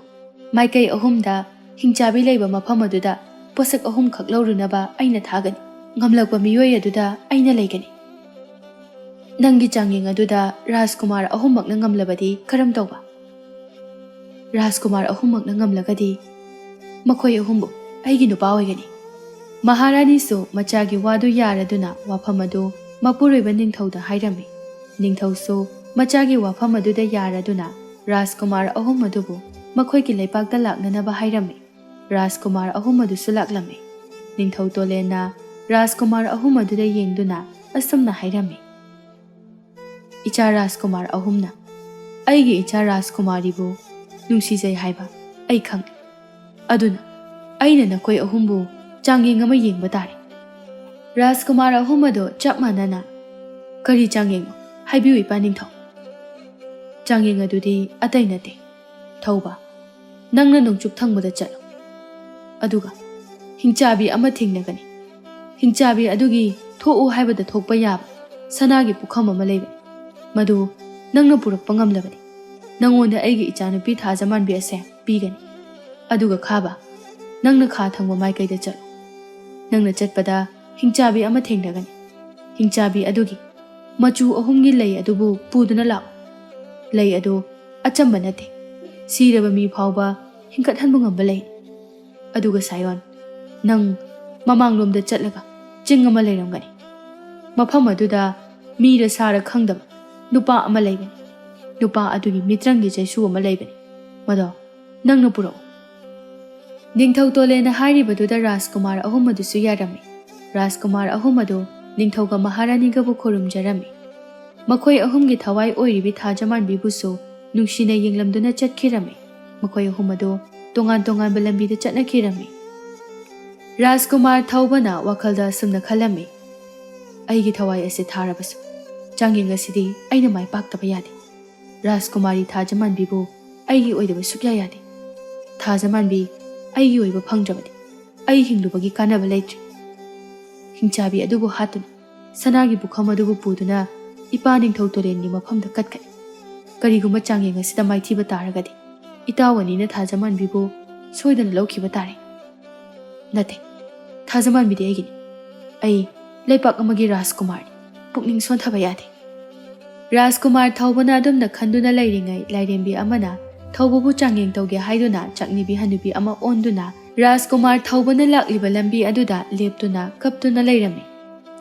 ꯃꯥꯏꯀꯩ ꯑꯍꯨꯝꯗ ꯍꯤꯡꯆꯥꯕꯤ ꯂꯩꯕ ꯃꯐꯝ ꯑꯗꯨꯗ ꯄꯣꯠꯁꯛ ꯑꯍꯨꯝꯈꯛ ꯂꯧꯔꯨꯅꯕ ꯑꯩꯅ ꯊꯥꯒꯅꯤ꯫ ꯉꯝꯂꯛꯄ ꯃꯤꯑꯣꯏ ꯑꯗꯨꯗ ꯑꯩꯅ ꯂꯩꯒꯅꯤ꯫ ꯅꯪꯒꯤ ꯆꯥꯡꯌꯦꯡ ꯑꯗꯨꯗ ꯔꯥꯖꯀꯨꯃꯥꯔ ꯑꯍꯨꯝꯃꯛꯅ ꯉꯝꯂꯕꯗꯤ ꯀꯔꯝ ꯇꯧꯕ"꯫ "ꯔꯥꯖꯀꯨꯃꯥꯔ ꯑꯍꯨꯝꯃꯛꯅ ꯉꯝꯂꯒꯗꯤ ꯃꯈꯣꯏ ꯑꯍꯨꯝꯕꯨ ꯑꯩꯒꯤ ꯅꯨꯄꯥ ꯑꯣꯏꯒꯅꯤ"꯫ ꯃꯍꯥꯔꯥꯅꯤꯁꯨ ꯃꯆꯥꯒꯤ ꯋꯥꯗꯨ ꯌꯥꯔꯗꯨꯅ ꯋꯥꯐꯝ ꯑꯗꯨ ꯃꯄꯨꯔꯣꯏꯕ ꯅꯤꯡꯊꯧꯗ ꯍꯥꯏꯔꯝꯃꯤ꯫ ꯅꯤꯡꯊꯧꯁꯨ ꯃꯆꯥꯒꯤ ꯋꯥꯐꯝ ꯑꯗꯨꯗ ꯌꯥꯔꯗꯨꯅ ꯔꯥꯖꯀꯨꯃꯥꯔ ꯑꯍꯨꯝ ꯑꯗꯨꯕꯨ ꯃꯈꯣꯏꯒꯤ ꯂꯩꯄꯥꯛꯇ ꯂꯥꯛꯅꯅꯕ ꯍꯥꯏꯔꯝꯃꯤ꯫ ꯔꯥꯖꯀꯨꯃꯥꯔ ꯑꯍꯨꯝ ꯑꯗꯨꯁꯨ ꯂꯥꯛꯂꯝꯃꯤ꯫ ꯅꯤꯡꯊꯧ ꯇꯣꯂꯦꯟꯅ ꯔꯥꯖꯀꯨꯃꯥꯔ ꯑꯍꯨꯝ ꯑꯗꯨꯗ ꯌꯦꯡꯗꯨꯅ ꯑꯁꯨꯝꯅ ꯍꯥꯏꯔꯝꯃꯤ, "ꯏꯆꯥ ꯔꯥꯖꯀꯨꯃꯥꯔ ꯑꯍꯨꯝꯅ ꯑꯩꯒꯤ ꯏꯆꯥ ꯔꯥꯖꯀꯨꯃꯥꯔꯤꯕꯨ ꯅꯨꯡꯁꯤꯖꯩ ꯍꯥꯏꯕ ꯑꯩ ꯈꯪꯏ꯫ ꯑꯗꯨꯅ ꯑꯩꯅ ꯅꯈꯣꯏ ꯑꯍꯨꯝꯕꯨ ꯆꯥꯡꯌꯦꯡ ꯑꯃ ꯌꯦꯡꯕ ꯇꯥꯔꯦ"꯫ ꯔꯥꯖꯀꯨꯃꯥꯔ ꯑꯍꯨꯝ ꯑꯗꯨ ꯆꯞ ꯃꯥꯟꯅꯅ, "ꯀꯔꯤ ꯆꯥꯡꯌꯦꯡꯅꯣ ꯍꯥꯏꯕꯤꯌꯨ ꯏꯄꯥ ꯅꯤꯡꯊꯧ"꯫ "ꯆꯥꯡꯌꯦꯡ ꯑꯗꯨꯗꯤ ꯑꯇꯩ ꯅꯠꯇꯦ꯫ ꯊꯧꯕ, ꯅꯪꯅ ꯅꯣꯡꯆꯨꯞ ꯊꯪꯕꯗ ꯆꯠꯂꯨ꯫ ꯑꯗꯨꯒ ꯍꯤꯡꯆꯥꯕꯤ ꯑꯃ ꯊꯦꯡꯅꯒꯅꯤ꯫ ꯍꯤꯡꯆꯥꯕꯤ ꯑꯗꯨꯒꯤ ꯊꯣꯛꯎ ꯍꯥꯏꯕꯗ ꯊꯣꯛꯄ ꯌꯥꯕ ꯁꯅꯥꯒꯤ ꯄꯨꯈꯝ ꯑꯃ ꯂꯩꯕꯅꯤ꯫ ꯃꯗꯨ ꯅꯪꯅ ꯄꯨꯔꯛꯄ ꯉꯝꯂꯕꯗꯤ ꯅꯪꯉꯣꯟꯗ ꯑꯩꯒꯤ ꯏꯆꯥꯅꯨꯄꯤ ꯊꯥꯖꯃꯥꯟꯕꯤ ꯑꯁꯦ ꯄꯤꯒꯅꯤ꯫ ꯑꯗꯨꯒ ꯈꯥꯕ, ꯅꯪꯅ ꯈꯥ ꯊꯪꯕ ꯃꯥꯏꯀꯩꯗ ꯆꯠꯂꯨ ꯅꯪꯅ ꯆꯠꯄꯗ ꯍꯤꯡꯆꯥꯕꯤ ꯑꯃ ꯊꯦꯡꯅꯒꯅꯤ ꯍꯤꯡꯆꯥꯕꯤ ꯑꯗꯨꯒꯤ ꯃꯆꯨ ꯑꯍꯨꯝꯒꯤ ꯂꯩ ꯑꯗꯨꯕꯨ ꯄꯨꯗꯨꯅ ꯂꯥꯛꯎ ꯂꯩ ꯑꯗꯨ ꯑꯆꯝꯕ ꯅꯠꯇꯦ ꯁꯤꯔꯕ ꯃꯤ ꯐꯥꯎꯕ ꯍꯤꯡꯀꯠꯍꯟꯕ ꯉꯝꯕ ꯂꯩ ꯑꯗꯨꯒ ꯁꯥꯌꯣꯟ ꯅꯪ ꯃꯃꯥꯡꯂꯣꯝꯗ ꯆꯠꯂꯒ ꯆꯤꯡ ꯑꯃ ꯂꯩꯔꯝꯒꯅꯤ ꯃꯐꯝ ꯑꯗꯨꯗ ꯃꯤꯔ ꯁꯥꯔ ꯈꯪꯗꯕ ꯅꯨꯄꯥ ꯑꯃ ꯂꯩꯕꯅꯤ ꯅꯨꯄꯥ ꯑꯗꯨꯒꯤ ꯃꯤꯇ꯭ꯔꯪꯒꯤ ꯆꯩꯁꯨ ꯑꯃ ꯂꯩꯕꯅꯤ ꯃꯗꯣ ꯅꯪꯅ ꯄꯨꯔꯛꯎ ꯅꯤꯡꯊꯧ ꯇꯣꯂꯦꯅ ꯍꯥꯏꯔꯤꯕꯗꯨꯗ ꯔꯥꯖꯀꯨꯃꯥꯔ ꯑꯍꯨꯝ ꯑꯗꯨꯁꯨ ꯌꯥꯔꯝꯃꯤ ꯔꯥꯖꯀꯨꯃꯥꯔ ꯑꯍꯨꯝ ꯑꯗꯨ ꯅꯤꯡꯊꯧꯒ ꯃꯍꯥꯔꯥꯅꯤꯒꯕꯨ ꯈꯨꯔꯨꯝꯖꯔꯝꯃꯤ ꯃꯈꯣꯏ ꯑꯍꯨꯝꯒꯤ ꯊꯋꯥꯏ ꯑꯣꯏꯔꯤꯕꯤ ꯊꯥꯖꯃꯥꯟꯕꯤꯕꯨꯁꯨ ꯅꯨꯡꯁꯤꯅ ꯌꯦꯡꯂꯝꯗꯨꯅ ꯆꯠꯈꯤꯔꯝꯃꯤ ꯃꯈꯣꯏ ꯑꯍꯨꯝ ꯑꯗꯨ ꯇꯣꯉꯥꯟ ꯇꯣꯉꯥꯟꯕ ꯂꯝꯕꯤꯗ ꯆꯠꯅꯈꯤꯔꯝꯃꯤ ꯔꯥꯖꯀꯨꯃꯥꯔ ꯊꯧꯕꯅ ꯋꯥꯈꯜꯗ ꯑꯁꯨꯝꯅ ꯈꯜꯂꯝꯃꯤ ꯑꯩꯒꯤ ꯊꯋꯥꯏ ꯑꯁꯤ ꯊꯥꯔꯕꯁꯨ ꯆꯥꯡꯌꯦꯡ ꯑꯁꯤꯗꯤ ꯑꯩꯅ ꯃꯥꯏ ꯄꯥꯛꯇꯕ ꯌꯥꯗꯦ ꯔꯥꯖꯀꯨꯃꯥꯔꯤ ꯊꯥꯖꯃꯥꯟꯕꯤꯕꯨ ꯑꯩꯒꯤ ꯑꯣꯏꯗꯕ ꯁꯨꯛꯌꯥ ꯌꯥꯗꯦ ꯊꯥꯖꯃꯥꯟꯕꯤ ꯑꯩꯒꯤ ꯑꯣꯏꯕ ꯐꯪꯗ꯭ꯔꯕꯗꯤ ꯑꯩ ꯍꯤꯡꯂꯨꯕꯒꯤ ꯀꯥꯟꯅꯕ ꯂꯩꯇ꯭ꯔꯤ ꯍꯤꯡꯆꯥꯕꯤ ꯑꯗꯨꯕꯨ ꯍꯥꯠꯇꯨꯅ ꯁꯅꯥꯒꯤ ꯄꯨꯈꯝ ꯑꯗꯨꯕꯨ ꯄꯨꯗꯨꯅ ꯏꯄꯥ ꯅꯤꯡꯊꯧ ꯇꯣꯔꯦꯟꯒꯤ ꯃꯐꯝꯗ ꯀꯠꯀꯅꯤ ꯀꯔꯤꯒꯨꯝꯕ ꯆꯥꯡꯌꯦꯡ ꯑꯁꯤꯗ ꯃꯥꯏꯊꯤꯕ ꯇꯥꯔꯒꯗꯤ ꯏꯇꯥꯎ ꯑꯅꯤꯅ ꯊꯥꯖꯃꯥꯟꯕꯤꯕꯨ ꯁꯣꯏꯗꯅ ꯂꯧꯈꯤꯕ ꯇꯥꯔꯦ ꯅꯠꯇꯦ ꯊꯥꯖꯃꯥꯟꯕꯤꯗꯤ ꯑꯩꯒꯤꯅꯤ ꯑꯩ ꯂꯩꯄꯥꯛ ꯑꯃꯒꯤ ꯔꯥꯖꯀꯨꯃꯥꯔꯅꯤ ꯄꯨꯛꯅꯤꯡ ꯁꯣꯟꯊꯕ ꯌꯥꯗꯦ ꯔꯥꯖꯀꯨꯃꯥꯔ ꯊꯧꯕꯅ ꯑꯗꯨꯝꯅ ꯈꯟꯗꯨꯅ ꯂꯩꯔꯤꯉꯩ ꯂꯥꯏꯔꯦꯝꯕꯤ ꯑꯃꯅ ꯊꯧꯕꯕꯨ ꯆꯥꯡꯌꯦꯡ ꯇꯧꯒꯦ ꯍꯥꯏꯗꯨꯅ ꯆꯥꯛꯅꯤꯕꯤ ꯍꯅꯨꯕꯤ ꯑꯃ ꯑꯣꯟꯗꯨꯅ ꯔꯥꯖꯀꯨꯃꯥꯔ ꯊꯧꯕꯅ ꯂꯥꯛꯂꯤꯕ ꯂꯝꯕꯤ ꯑꯗꯨꯗ ꯂꯦꯞꯇꯨꯅ ꯀꯞꯇꯨꯅ ꯂꯩꯔꯝꯃꯤ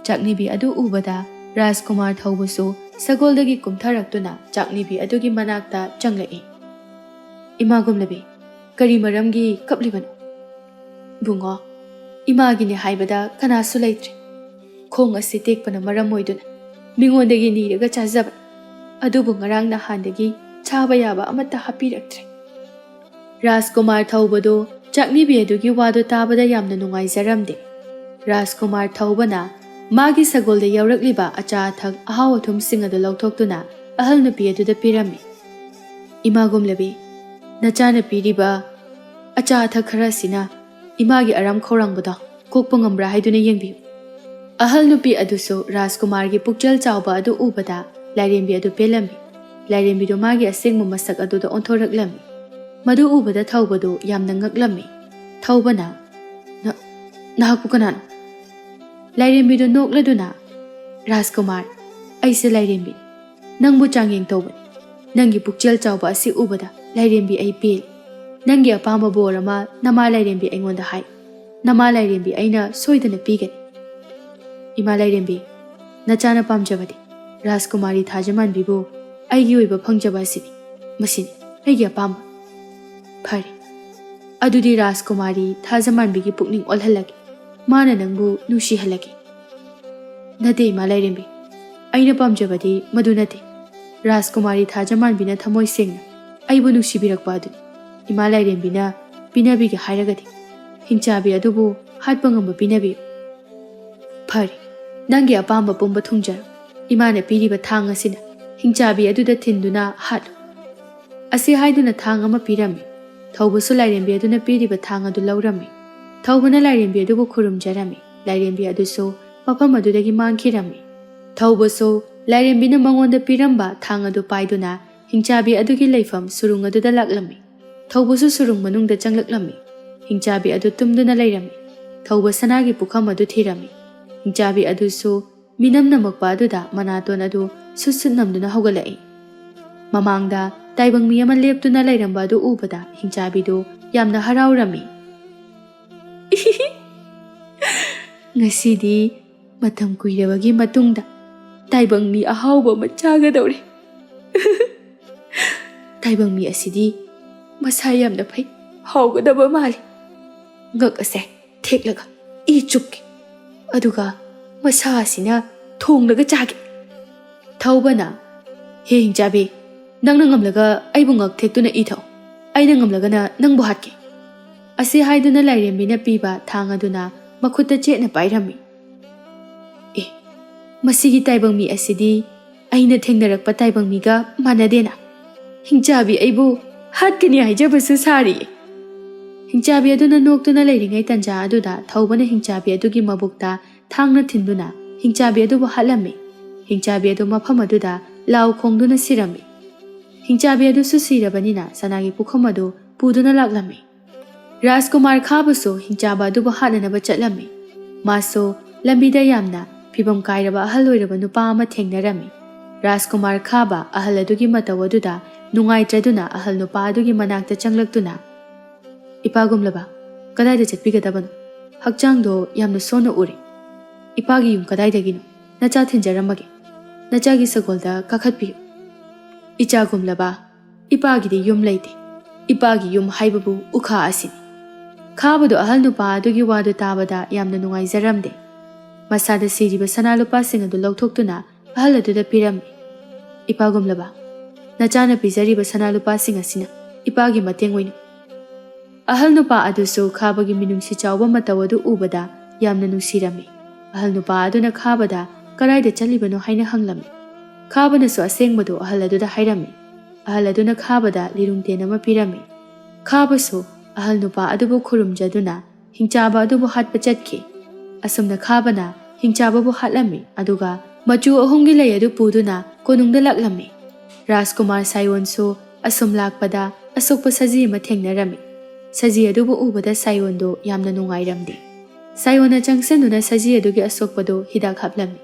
ꯆꯥꯛꯅꯤꯕꯤ ꯑꯗꯨ ꯎꯕꯗ ꯔꯥꯖꯀꯨꯃꯥꯔ ꯊꯧꯕꯁꯨ ꯁꯒꯣꯜꯗꯒꯤ ꯀꯨꯝꯊꯔꯛꯇꯨꯅ ꯆꯥꯛꯅꯤꯕꯤ ꯑꯗꯨꯒꯤ ꯃꯅꯥꯛꯇ ꯆꯪꯂꯛꯏ ꯏꯃꯥꯒꯨꯝꯂꯕꯤ ꯀꯔꯤ ꯃꯔꯝꯒꯤ ꯀꯞꯂꯤꯕꯅꯣ ꯕꯨꯡꯉꯣ ꯏꯃꯥꯒꯤꯅꯤ ꯍꯥꯏꯕꯗ ꯀꯅꯥꯁꯨ ꯂꯩꯇ꯭ꯔꯦ ꯈꯣꯡ ꯑꯁꯤ ꯇꯦꯛꯄꯅ ꯃꯔꯝ ꯑꯣꯏꯗꯨꯅ ꯃꯤꯉꯣꯟꯗꯒꯤ ꯅꯤꯔꯒ ꯆꯥꯖꯕ ꯑꯗꯨꯕꯨ ꯉꯔꯥꯡ ꯅꯍꯥꯟꯗꯒꯤ ꯆꯥꯕ ꯌꯥꯕ ꯑꯃꯠꯇ ꯍꯥꯞꯄꯤꯔꯛꯇ꯭ꯔꯦ ꯔꯥꯖꯀꯨꯃꯥꯔ ꯊꯧꯕꯗꯨ ꯆꯥꯛꯅꯤꯕꯤ ꯑꯗꯨꯒꯤ ꯋꯥꯗꯨ ꯇꯥꯕꯗ ꯌꯥꯝꯅ ꯅꯨꯡꯉꯥꯏꯖꯔꯝꯗꯦ ꯔꯥꯖꯀꯨꯃꯥꯔ ꯊꯧꯕꯅ ꯃꯥꯒꯤ ꯁꯒꯣꯜꯗ ꯌꯥꯎꯔꯛꯂꯤꯕ ꯑꯆꯥ ꯑꯊꯛ ꯑꯍꯥꯎ ꯑꯊꯨꯝꯁꯤꯡ ꯑꯗꯨ ꯂꯧꯊꯣꯛꯇꯨꯅ ꯑꯍꯜ ꯅꯨꯄꯤ ꯑꯗꯨꯗ ꯄꯤꯔꯝꯃꯤ ꯏꯃꯥꯒꯨꯝꯂꯕꯤ ꯅꯆꯥꯅ ꯄꯤꯔꯤꯕ ꯑꯆꯥ ꯑꯊꯛ ꯈꯔꯁꯤꯅ ꯏꯃꯥꯒꯤ ꯑꯔꯥꯝ ꯈꯧꯔꯥꯡꯕꯗꯣ ꯀꯣꯛꯄ ꯉꯝꯕ꯭ꯔꯥ ꯍꯥꯏꯗꯨꯅ ꯌꯦꯡꯕꯤꯌꯨ ꯑꯍꯜ ꯅꯨꯄꯤ ꯑꯗꯨꯁꯨ ꯔꯥꯖꯀꯨꯃꯥꯔꯒꯤ ꯄꯨꯛꯆꯦꯜ ꯆꯥꯎꯕ ꯑꯗꯨ ꯎꯕꯗ ꯂꯥꯏꯔꯦꯝꯕꯤ ꯑꯗꯨ ꯄꯦꯜꯂꯝꯃꯤ ꯂꯥꯏꯔꯦꯝꯕꯤꯗꯨ ꯃꯥꯒꯤ ꯑꯁꯦꯡꯕ ꯃꯁꯛ ꯑꯗꯨꯗ ꯑꯣꯟꯊꯣꯔꯛꯂꯝꯃꯤ ꯃꯗꯨ ꯎꯕꯗ ꯊꯧꯕꯗꯨ ꯌꯥꯝꯅ ꯉꯛꯂꯝꯃꯤ ꯊꯧꯕꯅ ꯅꯍꯥꯛꯄꯨ ꯀꯅꯥꯅꯣ ꯂꯥꯏꯔꯦꯝꯕꯤꯗꯨ ꯅꯣꯛꯂꯗꯨꯅ ꯔꯥꯖꯀꯨꯃꯥꯔ ꯑꯩꯁꯦ ꯂꯥꯏꯔꯦꯝꯕꯤ ꯅꯪꯕꯨ ꯆꯥꯡꯌꯦꯡ ꯇꯧꯕꯅꯤ ꯅꯪꯒꯤ ꯄꯨꯛꯆꯦꯜ ꯆꯥꯎꯕ ꯑꯁꯤ ꯎꯕꯗ ꯂꯥꯏꯔꯦꯝꯕꯤ ꯑꯩ ꯄꯦꯜꯂꯤ ꯅꯪꯒꯤ ꯑꯄꯥꯝꯕ ꯕꯣꯔ ꯑꯃ ꯅꯃꯥ ꯂꯥꯏꯔꯦꯝꯕꯤ ꯑꯩꯉꯣꯟꯗ ꯍꯥꯏ ꯅꯃꯥ ꯂꯥꯏꯔꯦꯝꯕꯤ ꯑꯩꯅ ꯁꯣꯏꯗꯅ ꯄꯤꯒꯅꯤ ꯏꯃꯥ ꯂꯥꯏꯔꯦꯝꯕꯤ ꯅꯆꯥꯅ ꯄꯥꯝꯖꯕꯗꯤ ꯔꯥꯖꯀꯨꯃꯥꯔꯤ ꯊꯥꯖꯃꯥꯟꯕꯤꯕꯨ ꯑꯩꯒꯤ ꯑꯣꯏꯕ ꯐꯪꯖꯕ ꯑꯁꯤꯅꯤ ꯃꯁꯤꯅꯤ ꯑꯩꯒꯤ ꯑꯄꯥꯝꯕ ꯐꯔꯦ ꯑꯗꯨꯗꯤ ꯔꯥꯖꯀꯨꯃꯥꯔꯤ ꯊꯥꯖꯃꯥꯟꯕꯤꯒꯤ ꯄꯨꯛꯅꯤꯡ ꯑꯣꯜꯍꯜꯂꯒꯦ ꯃꯥꯅ ꯅꯪꯕु ꯅꯨꯡꯁꯤꯍꯜꯂꯒꯦ ꯅꯠꯇꯦ ꯏꯃꯥ ꯂꯥꯏꯔꯦꯝꯕꯤ ꯑꯩꯅ ꯄꯥꯝꯖꯕꯗꯤ ꯃꯗꯨ ꯅꯠꯇꯦ ꯔꯥꯖꯀꯨꯃꯥꯔꯤ ꯊꯥꯖꯃꯥꯟꯕꯤꯅ ꯊꯃꯣꯏ ꯁꯦꯡꯅ ꯑꯩꯕꯨ ꯅꯨꯡꯁꯤꯕꯤꯔꯛꯄ ꯑꯗꯨꯅꯤ ꯏꯃꯥ ꯂꯥꯏꯔꯦꯝꯕꯤꯅ ꯄꯤꯅꯕꯤꯒꯦ ꯍꯥꯏꯔꯒꯗꯤ ꯍꯤꯡꯆꯥꯕꯤ ꯑꯗꯨꯕꯨ ꯍꯥꯠꯄ ꯉꯝꯕ ꯄꯤꯅꯕꯤꯌꯨ ꯐꯔꯦ ꯅꯪꯒꯤ ꯑꯄꯥꯝꯕ ꯄꯨꯝꯕ ꯊꯨꯡꯖꯔꯣ ꯏꯃꯥꯅ ꯄꯤꯔꯤꯕ ꯊꯥꯡ ꯑꯁꯤꯅ ꯍꯤꯡꯆꯥꯕꯤ ꯑꯗꯨꯗ ꯊꯤꯟꯗꯨꯅ ꯍꯥꯠꯂꯨ ꯑꯁꯤ ꯍꯥꯏꯗꯨꯅ ꯊꯥꯡ ꯑꯃ ꯄꯤꯔꯝꯃꯤ ꯊꯧꯕꯁꯨ ꯂꯥꯏꯔꯦꯝꯕꯤ ꯑꯗꯨꯅ ꯄꯤꯔꯤꯕ ꯊꯥꯡ ꯑꯗꯨ ꯂꯧꯔꯝꯃꯤ ꯊꯧꯕꯅ ꯂꯥꯏꯔꯦꯝꯕꯤ ꯑꯗꯨꯕꯨ ꯈꯨꯔꯨꯝꯖꯔꯝꯃꯤ ꯂꯥꯏꯔꯦꯝꯕꯤ ꯑꯗꯨꯁꯨ ꯃꯐꯝ ꯑꯗꯨꯗꯒꯤ ꯃꯥꯡꯈꯤꯔꯝꯃꯤ ꯊꯧꯕꯁꯨ ꯂꯥꯏꯔꯦꯝꯕꯤꯅ ꯃꯉꯣꯟꯗ ꯄꯤꯔꯝꯕ ꯊꯥꯡ ꯑꯗꯨ パイꯗꯨꯅ ꯍꯤꯡꯆꯥꯕꯤ ꯑꯗꯨꯒꯤ ꯂꯩꯐꯝ ꯁꯨꯔꯨꯡ ꯑꯗꯨꯗ ꯂꯥꯛꯂꯝꯃꯤ ꯊꯧꯕꯁꯨ ꯁꯨꯔꯨꯡ ꯃꯅꯨꯡꯗ ꯆꯪꯂꯛꯂꯝꯃꯤ ꯍꯤꯡꯆꯥꯕꯤ ꯑꯗꯨ ꯇꯨꯝꯗꯨꯅ ꯂꯩꯔꯝꯃꯤ ꯊꯧꯕ ꯁꯅꯥꯒꯤ ꯄꯨꯈꯝ ꯑꯗꯨ ꯊꯤꯔꯝꯃꯤ ꯍꯤꯡꯆꯥꯕꯤ ꯑꯗꯨꯁꯨ ꯃꯤꯅꯝ ꯅꯃꯛꯄ ꯑꯗꯨꯗ ꯃꯅꯥꯇꯣꯟ ꯑꯗꯨ ꯁꯨꯠ ꯁꯨꯠ ꯅꯝꯗꯨꯅ ꯍꯧꯒꯠꯂꯛꯏ ꯃꯃꯥꯡꯗ ꯇꯥꯏꯕꯪ ꯃꯤ ꯑꯃ ꯂꯦꯞꯇꯨꯅ ꯂꯩꯔꯝꯕ ꯑꯗꯨ ꯎꯕꯗ ꯍꯤꯡꯆꯥꯕꯤꯗꯨ ꯌꯥꯝꯅ ꯍꯔꯥꯎꯔꯝꯃꯤ ꯉꯁꯤꯗꯤ ꯃꯇꯝ ꯀꯨꯏꯔꯕꯒꯤ ꯃꯇꯨꯡꯗ ꯇꯥꯏꯕꯪ ꯃꯤ ꯑꯍꯥꯎꯕ ꯑꯃ ꯆꯥꯒꯗꯧꯔꯦ ꯇꯥꯏꯕꯪ ꯃꯤ ꯑꯁꯤꯗꯤ ꯃꯁꯥ ꯌꯥꯝꯅ ꯐꯩ ꯍꯥꯎꯒꯗꯕ ꯃꯥꯜꯂꯤ ꯉꯛ ꯑꯁꯦ ꯊꯦꯛꯂꯒ ꯏ ꯆꯨꯞꯀꯦ ꯑꯗꯨꯒ ꯃꯁꯥ ꯑꯁꯤꯅ ꯊꯣꯡꯂꯒ ꯆꯥꯒꯦ ꯊꯧꯕꯅ ꯍꯦ ꯍꯤꯡꯆꯥꯕꯤ ꯅꯪꯅ ꯉꯝꯂꯒ ꯑꯩꯕꯨ ꯉꯛ ꯊꯦꯛꯇꯨꯅ ꯏ ꯊꯛꯎ ꯑꯩꯅ ꯉꯝꯂꯒꯅ ꯅꯪꯕꯨ ꯍꯥꯠꯀꯦ ꯑꯁꯤ ꯍꯥꯏꯗꯨꯅ ꯂꯥꯏꯔꯦꯝꯕꯤꯅ ꯄꯤꯕ ꯊꯥꯡ ꯑꯗꯨꯅ ꯃꯈꯨꯠꯇ ꯆꯦꯠꯅ ꯄꯥꯏꯔꯝꯃꯤ ꯃꯁꯤꯒꯤ ꯇꯥꯏꯕꯪ ꯃꯤ ꯑꯁꯤꯗꯤ ꯑꯩꯅ ꯊꯦꯡꯅꯔꯛꯄ ꯇꯥꯏꯕꯪ ꯃꯤꯒ ꯃꯥꯟꯅꯗꯦꯅ ꯍꯤꯡꯆꯥꯕꯤ ꯑꯩꯕꯨ ꯍꯥꯠꯀꯅꯤ ꯍꯥꯏꯖꯕꯁꯨ ꯁꯥꯔꯤꯌꯦ ꯍꯤꯡꯆꯥꯕꯤ ꯑꯗꯨꯅ ꯅꯣꯛꯇꯨꯅ ꯂꯩꯔꯤꯉꯩ ꯇꯟꯖꯥ ꯑꯗꯨꯗ ꯊꯧꯕꯅ ꯍꯤꯡꯆꯥꯕꯤ ꯑꯗꯨꯒꯤ ꯃꯕꯨꯛꯇ ꯊꯥꯡꯅ ꯊꯤꯟꯗꯨꯅ ꯍꯤꯡꯆꯥꯕꯤ ꯑꯗꯨꯕꯨ ꯍꯥꯠꯂꯝꯃꯤ ꯍꯤꯡꯆꯥꯕꯤ ꯑꯗꯨ ꯃꯐꯝ ꯑꯗꯨꯗ ꯂꯥꯎ ꯈꯣꯡꯗꯨꯅ ꯁꯤꯔꯝꯃꯤ ꯍꯤꯡꯆꯥꯕꯤ ꯑꯗꯨꯁꯨ ꯁꯤꯔꯕꯅꯤꯅ ꯁꯅꯥꯒꯤ ꯄꯨꯈꯝ ꯑꯗꯨ ꯄꯨꯗꯨꯅ ꯂꯥꯛꯂꯝꯃꯤ ꯔꯥꯖꯀꯨꯃꯥꯔ ꯈꯥꯕꯁꯨ ꯍꯤꯡꯆꯥꯕ ꯑꯗꯨꯕꯨ ꯍꯥꯠꯅꯅꯕ ꯆꯠꯂꯝꯃꯤ꯫ ꯃꯥꯁꯨ ꯂꯝꯕꯤꯗ ꯌꯥꯝꯅ ꯐꯤꯕꯝ ꯀꯥꯏꯔꯕ ꯑꯍꯜ ꯑꯣꯏꯔꯕ ꯅꯨꯄꯥ ꯑꯃ ꯊꯦꯡꯅꯔꯝꯃꯤ꯫ ꯔꯥꯖꯀꯨꯃꯥꯔ ꯈꯥꯕ ꯑꯍꯜ ꯑꯗꯨꯒꯤ ꯃꯇꯧ ꯑꯗꯨꯗ ꯅꯨꯡꯉꯥꯏꯇ꯭ꯔꯗꯨꯅ ꯑꯍꯜ ꯅꯨꯄꯥ ꯑꯗꯨꯒꯤ ꯃꯅꯥꯛꯇ ꯆꯪꯂꯛꯇꯨꯅ, "ꯏꯄꯥꯒꯨꯝꯂꯕ, ꯀꯗꯥꯏꯗ ꯆꯠꯄꯤꯒꯗꯕꯅꯣ? ꯍꯛꯆꯥꯡꯗꯣ ꯌꯥꯝꯅ ꯁꯣꯟꯅ ꯎꯔꯦ꯫ ꯏꯄꯥꯒꯤ ꯌꯨꯝ ꯀꯗꯥꯏꯗꯒꯤꯅꯣ? ꯅꯆꯥ ꯊꯤꯟꯖꯔꯝꯃꯒꯦ꯫ ꯅꯆꯥꯒꯤ ꯁꯒꯣꯜꯗ ꯀꯥꯈꯠꯄꯤꯌꯨ꯫ ꯏꯆꯥꯒꯨꯝꯂꯕ, ꯏꯄꯥꯒꯤꯗꯤ ꯌꯨꯝ ꯂꯩꯇꯦ꯫ ꯏꯄꯥꯒꯤ ꯌꯨꯝ ꯍꯥꯏꯕꯕꯨ ꯎꯈꯥ ꯑꯁꯤꯅꯤ." ꯈꯥꯕꯗꯣ ꯑꯍꯜ ꯅꯨꯄꯥ ꯑꯗꯨꯒꯤ ꯋꯥꯗꯨ ꯇꯥꯕꯗ ꯌꯥꯝꯅ ꯅꯨꯡꯉꯥꯏꯖꯔꯝꯗꯦ꯫ ꯃꯁꯥꯗ ꯁꯤꯔꯤꯕ ꯁꯅꯥ ꯂꯨꯄꯥꯁꯤꯡ ꯑꯗꯨ ꯂꯧꯊꯣꯛꯇꯨꯅ ꯑꯍꯜ ꯑꯗꯨꯗ ꯄꯤꯔꯝꯃꯤ꯫ "ꯏꯄꯥꯒꯨꯝꯂꯕ, ꯅꯆꯥꯅ ꯄꯤꯖꯔꯤꯕ ꯁꯅꯥ ꯂꯨꯄꯥꯁꯤꯡ ꯑꯁꯤꯅ ꯏꯄꯥꯒꯤ ꯃꯇꯦꯡ ꯑꯣꯏꯅ." ꯑꯍꯜ ꯅꯨꯄꯥ ꯑꯗꯨꯁꯨ ꯈꯥꯕꯒꯤ ꯃꯤꯅꯨꯡꯁꯤ ꯆꯥꯎꯕ ꯃꯇꯧ ꯑꯗꯨ ꯎꯕꯗ ꯌꯥꯝꯅ ꯅꯨꯡꯁꯤꯔꯝꯃꯤ꯫ ꯑꯍꯜ ꯅꯨꯄꯥ ꯑꯗꯨꯅ ꯈꯥꯕꯗ ꯀꯗꯥꯏꯗ ꯆꯠꯂꯤꯕꯅꯣ ꯍꯥꯏꯅ ꯍꯪꯂꯝꯃꯤ꯫ ꯈꯥꯕꯅꯁꯨ ꯑꯁꯦꯡꯕꯗꯨ ꯑꯍꯜ ꯑꯗꯨꯗ ꯍꯥꯏꯔꯝꯃꯤ꯫ ꯑꯍꯜ ꯑꯗꯨꯅ ꯈꯥꯕꯗ ꯂꯤꯔꯨꯡꯇꯦꯟ ꯑꯃ ꯄꯤꯔꯝꯃꯤ꯫ ꯈꯥꯕꯁꯨ ꯑꯍꯜ ꯅꯨꯄꯥ ꯑꯗꯨꯕꯨ ꯈꯨꯔꯨꯝꯖꯗꯨꯅ ꯍꯤꯡꯆꯥꯕ ꯑꯗꯨꯕꯨ ꯍꯥꯠꯄ ꯆꯠꯈꯤ꯫ ꯑꯁꯨꯝꯅ ꯈꯥꯕꯅ ꯍꯤꯡꯆꯥꯕꯕꯨ ꯍꯥꯠꯂꯝꯃꯤ, ꯑꯗꯨꯒ ꯃꯆꯨ ꯑꯍꯨꯝꯒꯤ ꯂꯩ ꯑꯗꯨ ꯄꯨꯗꯨꯅ ꯀꯣꯅꯨꯡꯗ ꯂꯥꯛꯂꯝꯃꯤ꯫ ꯔꯥꯖꯀꯨꯃꯥꯔ ꯁꯥꯏꯑꯣꯟꯁꯨ ꯑꯁꯨꯝ ꯂꯥꯛꯄꯗ ꯑꯁꯣꯛꯄ ꯁꯖꯤ ꯑꯃ ꯊꯦꯡꯅꯔꯝꯃꯤ꯫ ꯁꯖꯤ ꯑꯗꯨꯕꯨ ꯎꯕꯗ ꯁꯥꯏꯑꯣꯟꯗꯨ ꯌꯥꯝꯅ ꯅꯨꯡꯉꯥꯏꯔꯝꯗꯦ꯫ ꯁꯥꯏꯑꯣꯟꯅ ꯆꯪꯁꯤꯟꯗꯨꯅ ꯁꯖꯤ ꯑꯗꯨꯒꯤ ꯑꯁꯣꯛꯄꯗꯨ ꯍꯤꯗꯥꯛ ꯍꯥꯞꯂꯝꯃꯤ꯫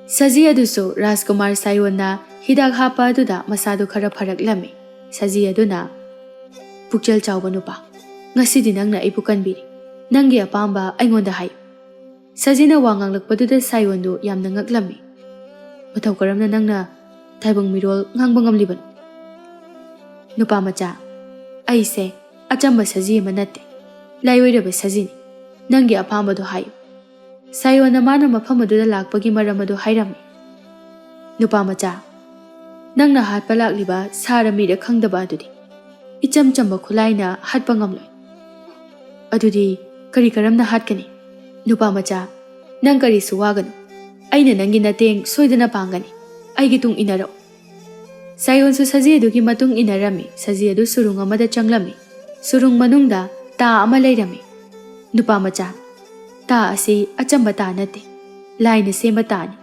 ꯁꯖꯤ ꯑꯗꯨꯁꯨ ꯔꯥꯖꯀꯨꯃꯥꯔ ꯁꯥꯏꯑꯣꯟꯅ ꯍꯤꯗꯥꯛ ꯍꯥꯞꯄ ꯑꯗꯨꯗ ꯃꯁꯥꯗꯨ ꯈꯔ ꯐꯔꯛꯂꯝꯃꯤ꯫ ꯁꯖꯤ ꯑꯗꯨꯅ, "ꯄꯨꯛꯆꯦꯜ ꯆꯥꯎꯕ ꯅꯨꯄꯥ, ꯉꯁꯤꯗꯤ ꯅꯪꯅ ꯑꯩꯕꯨ ꯀꯟꯕꯤꯔꯤ꯫ ꯅꯪꯒꯤ ꯑꯄꯥꯝꯕ ꯑꯩꯉꯣꯟꯗ ꯍꯥꯏꯌꯨ." ꯁꯖꯤꯅ ꯋꯥ ꯉꯥꯡꯂꯛꯄꯗꯨꯗ ꯁꯥꯏꯑꯣꯟꯗꯨ ꯌꯥꯝꯅ ꯉꯛꯂꯝꯃꯤ꯫ "ꯃꯇꯧ ꯀꯔꯝꯅ ꯅꯪꯅ ꯇꯥꯏꯕꯪ ꯃꯤꯔꯣꯜ ꯉꯥꯡꯕ ꯉꯝꯂꯤꯕꯅꯣ?" "ꯅꯨꯄꯥ ꯃꯆꯥ, ꯑꯩꯁꯦ ꯑꯆꯝꯕ ꯁꯖꯤ ꯑꯃ ꯅꯠꯇꯦ, ꯂꯥꯏꯑꯣꯏꯔꯕ ꯁꯖꯤꯅꯤ꯫ ꯅꯪꯒꯤ ꯑꯄꯥꯝꯕꯗꯨ ꯍꯥꯏꯌꯨ." ꯁꯥꯏꯑꯣꯟꯅ ꯃꯥꯅ ꯃꯐꯝ ꯑꯗꯨꯗ ꯂꯥꯛꯄꯒꯤ ꯃꯔꯝ ꯑꯗꯨ ꯍꯥꯏꯔꯝꯃꯤ꯫ "ꯅꯨꯄꯥ ꯃꯆꯥ, ꯅꯪꯅ ꯍꯥꯠꯄ ꯂꯥꯛꯂꯤꯕ ꯁꯥꯔ ꯃꯤꯔ ꯈꯪꯗꯕ ꯑꯗꯨꯗꯤ ꯏꯆꯝ ꯆꯝꯕ ꯈꯨꯠꯂꯥꯏꯅ ꯍꯥꯠꯄ ꯉꯝꯂꯣꯏ꯫ ꯑꯗꯨꯗꯤ ꯀꯔꯤ ꯀꯔꯝꯅ ꯍꯥꯠꯀꯅꯤ? ꯅꯨꯄꯥ ꯃꯆꯥ, ꯅꯪ ꯀꯔꯤꯁꯨ ꯋꯥꯒꯅꯨ꯫ ꯑꯩꯅ ꯅꯪꯒꯤ ꯃꯇꯦꯡ ꯁꯣꯏꯗꯅ ꯄꯥꯡꯒꯅꯤ꯫ ꯑꯩꯒꯤ ꯇꯨꯡ ꯏꯟꯅꯔꯛꯎ." ꯁꯥꯏꯑꯣꯟꯁꯨ ꯁꯖꯤ ꯑꯗꯨꯒꯤ ꯃꯇꯨꯡ ꯏꯟꯅꯔꯝꯃꯤ꯫ ꯁꯖꯤ ꯑꯗꯨ ꯁꯨꯔꯨꯡ ꯑꯃꯗ ꯆꯪꯂꯝꯃꯤ꯫ ꯁꯨꯔꯨꯡ ꯃꯅꯨꯡꯗ ꯇꯥ ꯑꯃ ꯂꯩꯔꯝꯃꯤ꯫ "ꯅꯨꯄꯥ ꯃꯆꯥ, ꯇꯥ ꯑꯁꯤ ꯑꯆꯝꯕ ꯇꯥ ꯅꯠꯇꯦ, ꯂꯥꯏꯅ ꯁꯦꯝꯕ ꯇꯥꯅꯤ꯫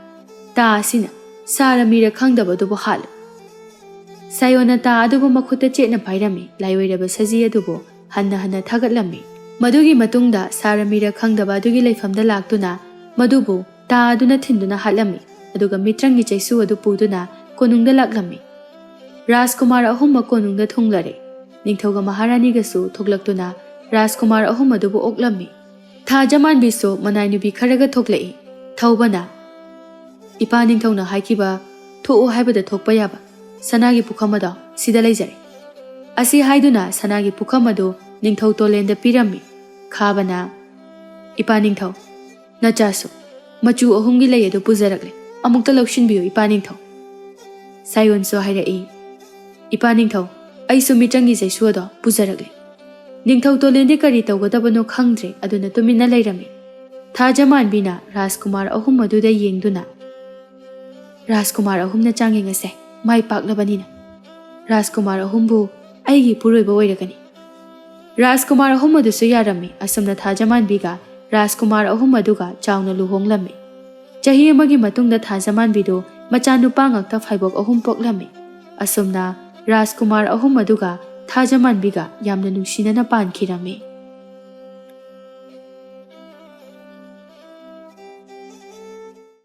ꯇꯥ ꯑꯁꯤꯅ ꯁꯥꯔ ꯃꯤꯔ ꯈꯪꯗꯕꯗꯨꯕꯨ ꯍꯥꯠꯂꯨ." ꯁꯥꯏꯑꯣꯟꯅ ꯇꯥ ꯑꯗꯨꯕꯨ ꯃꯈꯨꯠꯇ ꯆꯦꯠꯅ ꯄꯥꯏꯔꯝꯃꯤ꯫ ꯂꯥꯏꯑꯣꯏꯔꯕ ꯁꯖꯤ ꯑꯗꯨꯕꯨ ꯍꯟꯅ ꯍꯟꯅ ꯊꯥꯒꯠꯂꯝꯃꯤ꯫ ꯃꯗꯨꯒꯤ ꯃꯇꯨꯡꯗ ꯁꯥꯔ ꯃꯤꯔ ꯈꯪꯗꯕ ꯑꯗꯨꯒꯤ ꯂꯩꯐꯝꯗ ꯂꯥꯛꯇꯨꯅ ꯃꯗꯨꯕꯨ ꯇꯥ ꯑꯗꯨꯅ ꯊꯤꯟꯗꯨꯅ ꯍꯥꯠꯂꯝꯃꯤ, ꯑꯗꯨꯒ ꯃꯤꯇ꯭ꯔꯪꯒꯤ ꯆꯩꯁꯨ ꯑꯗꯨ ꯄꯨꯗꯨꯅ ꯀꯣꯅꯨꯡꯗ ꯂꯥꯛꯂꯝꯃꯤ꯫ ꯔꯥꯖꯀꯨꯃꯥꯔ ꯑꯍꯨꯝꯃꯛ ꯀꯣꯅꯨꯡꯗ ꯊꯨꯡꯂꯔꯦ꯫ ꯅꯤꯡꯊꯧꯒ ꯃꯍꯥꯔꯥꯅꯤꯒꯁꯨ ꯊꯣꯛꯂꯛꯇꯨꯅ ꯔꯥꯖꯀꯨꯃꯥꯔ ꯑꯍꯨꯝ ꯑꯗꯨꯕꯨ ꯑꯣꯛꯂꯝꯃꯤ꯫ ꯊꯥꯖꯃꯥꯟꯕꯤꯁꯨ ꯃꯅꯥꯏ ꯅꯨꯄꯤ ꯈꯔꯒ ꯊꯣꯛꯂꯛꯏ꯫ ꯊꯧꯕꯅ, "ꯏꯄꯥ ꯅꯤꯡꯊꯧꯅ ꯍꯥꯏꯈꯤꯕ ꯊꯣꯛꯎ ꯍꯥꯏꯕꯗ ꯊꯣꯛꯄ ꯌꯥꯕ ꯁꯅꯥꯒꯤ ꯄꯨꯈꯝ ꯑꯗꯣ ꯁꯤꯗ ꯂꯩꯖꯔꯦ." ꯑꯁꯤ ꯍꯥꯏꯗꯨꯅ ꯁꯅꯥꯒꯤ ꯄꯨꯈꯝ ꯑꯗꯨ ꯅꯤꯡꯊꯧ ꯇꯣꯂꯦꯟꯗ ꯄꯤꯔꯝꯃꯤ꯫ ꯈꯥꯕꯅ, "ꯏꯄꯥ ꯅꯤꯡꯊꯧ, ꯅꯆꯥꯁꯨ ꯃꯆꯨ ꯑꯍꯨꯝꯒꯤ ꯂꯩ ꯑꯗꯨ ꯄꯨꯖꯔꯛꯂꯦ꯫ ꯑꯃꯨꯛꯇ ꯂꯧꯁꯤꯟꯕꯤꯌꯨ ꯏꯄꯥ ꯅꯤꯡꯊꯧ." ꯁꯥꯏꯑꯣꯟꯁꯨ ꯍꯥꯏꯔꯛꯏ, "ꯏꯄꯥ ꯅꯤꯡꯊꯧ, ꯑꯩꯁꯨ ꯃꯤꯇ꯭ꯔꯪꯒꯤ ꯆꯩꯁꯨ ꯑꯗꯣ ꯄꯨꯖꯔꯛꯂꯦ." ꯅꯤꯡꯊꯧ ꯇꯣꯂꯦꯟꯗꯤ ꯀꯔꯤ ꯇꯧꯒꯗꯕꯅꯣ ꯈꯪꯗ꯭ꯔꯦ, ꯑꯗꯨꯅ ꯇꯨꯃꯤꯟꯅ ꯂꯩꯔꯝꯃꯤ꯫ ꯊꯥꯖꯃꯥꯟꯕꯤꯅ ꯔꯥꯖꯀꯨꯃꯥꯔ ꯑꯍꯨꯝ ꯑꯗꯨꯗ ꯌꯦꯡꯗꯨꯅ, "ꯔꯥꯖꯀꯨꯃꯥꯔ ꯑꯍꯨꯝꯅ ꯆꯥꯡꯌꯦꯡ ꯑꯁꯦ ꯃꯥꯏ ꯄꯥꯛꯂꯕꯅꯤꯅ ꯔꯥꯖꯀꯨꯃꯥꯔ ꯑꯍꯨꯝꯕꯨ ꯑꯩꯒꯤ ꯏꯄꯨꯔꯣꯏꯕ ꯑꯣꯏꯔꯒꯅꯤ." ꯔꯥꯖꯀꯨꯃꯥꯔ ꯑꯍꯨꯝ ꯑꯗꯨꯁꯨ ꯌꯥꯔꯝꯃꯤ꯫ ꯑꯁꯨꯝꯅ ꯊꯥꯖꯃꯥꯟꯕꯤꯒ ꯔꯥꯖꯀꯨꯃꯥꯔ ꯑꯍꯨꯝ ꯑꯗꯨꯒ ꯆꯥꯎꯅ ꯂꯨꯍꯣꯡꯂꯝꯃꯤ꯫ ꯆꯍꯤ ꯑꯃꯒꯤ ꯃꯇꯨꯡꯗ ꯊꯥꯖꯃꯥꯟꯕꯤꯗꯨ ꯃꯆꯥꯅꯨꯄꯥ ꯉꯥꯛꯇ ꯐꯥꯏꯕꯣꯛ ꯑꯍꯨꯝ ꯄꯣꯛꯂꯝꯃꯤ꯫ ꯑꯁꯨꯝꯅ ꯔꯥꯖꯀꯨꯃꯥꯔ ꯑꯍꯨꯝ ꯑꯗꯨꯒ ꯊꯥꯖꯃꯥꯟꯕꯤꯒ ꯌꯥꯝꯅ ꯅꯨꯡꯁꯤꯅꯅ ꯄꯥꯟꯈꯤꯔꯝꯃꯤ꯫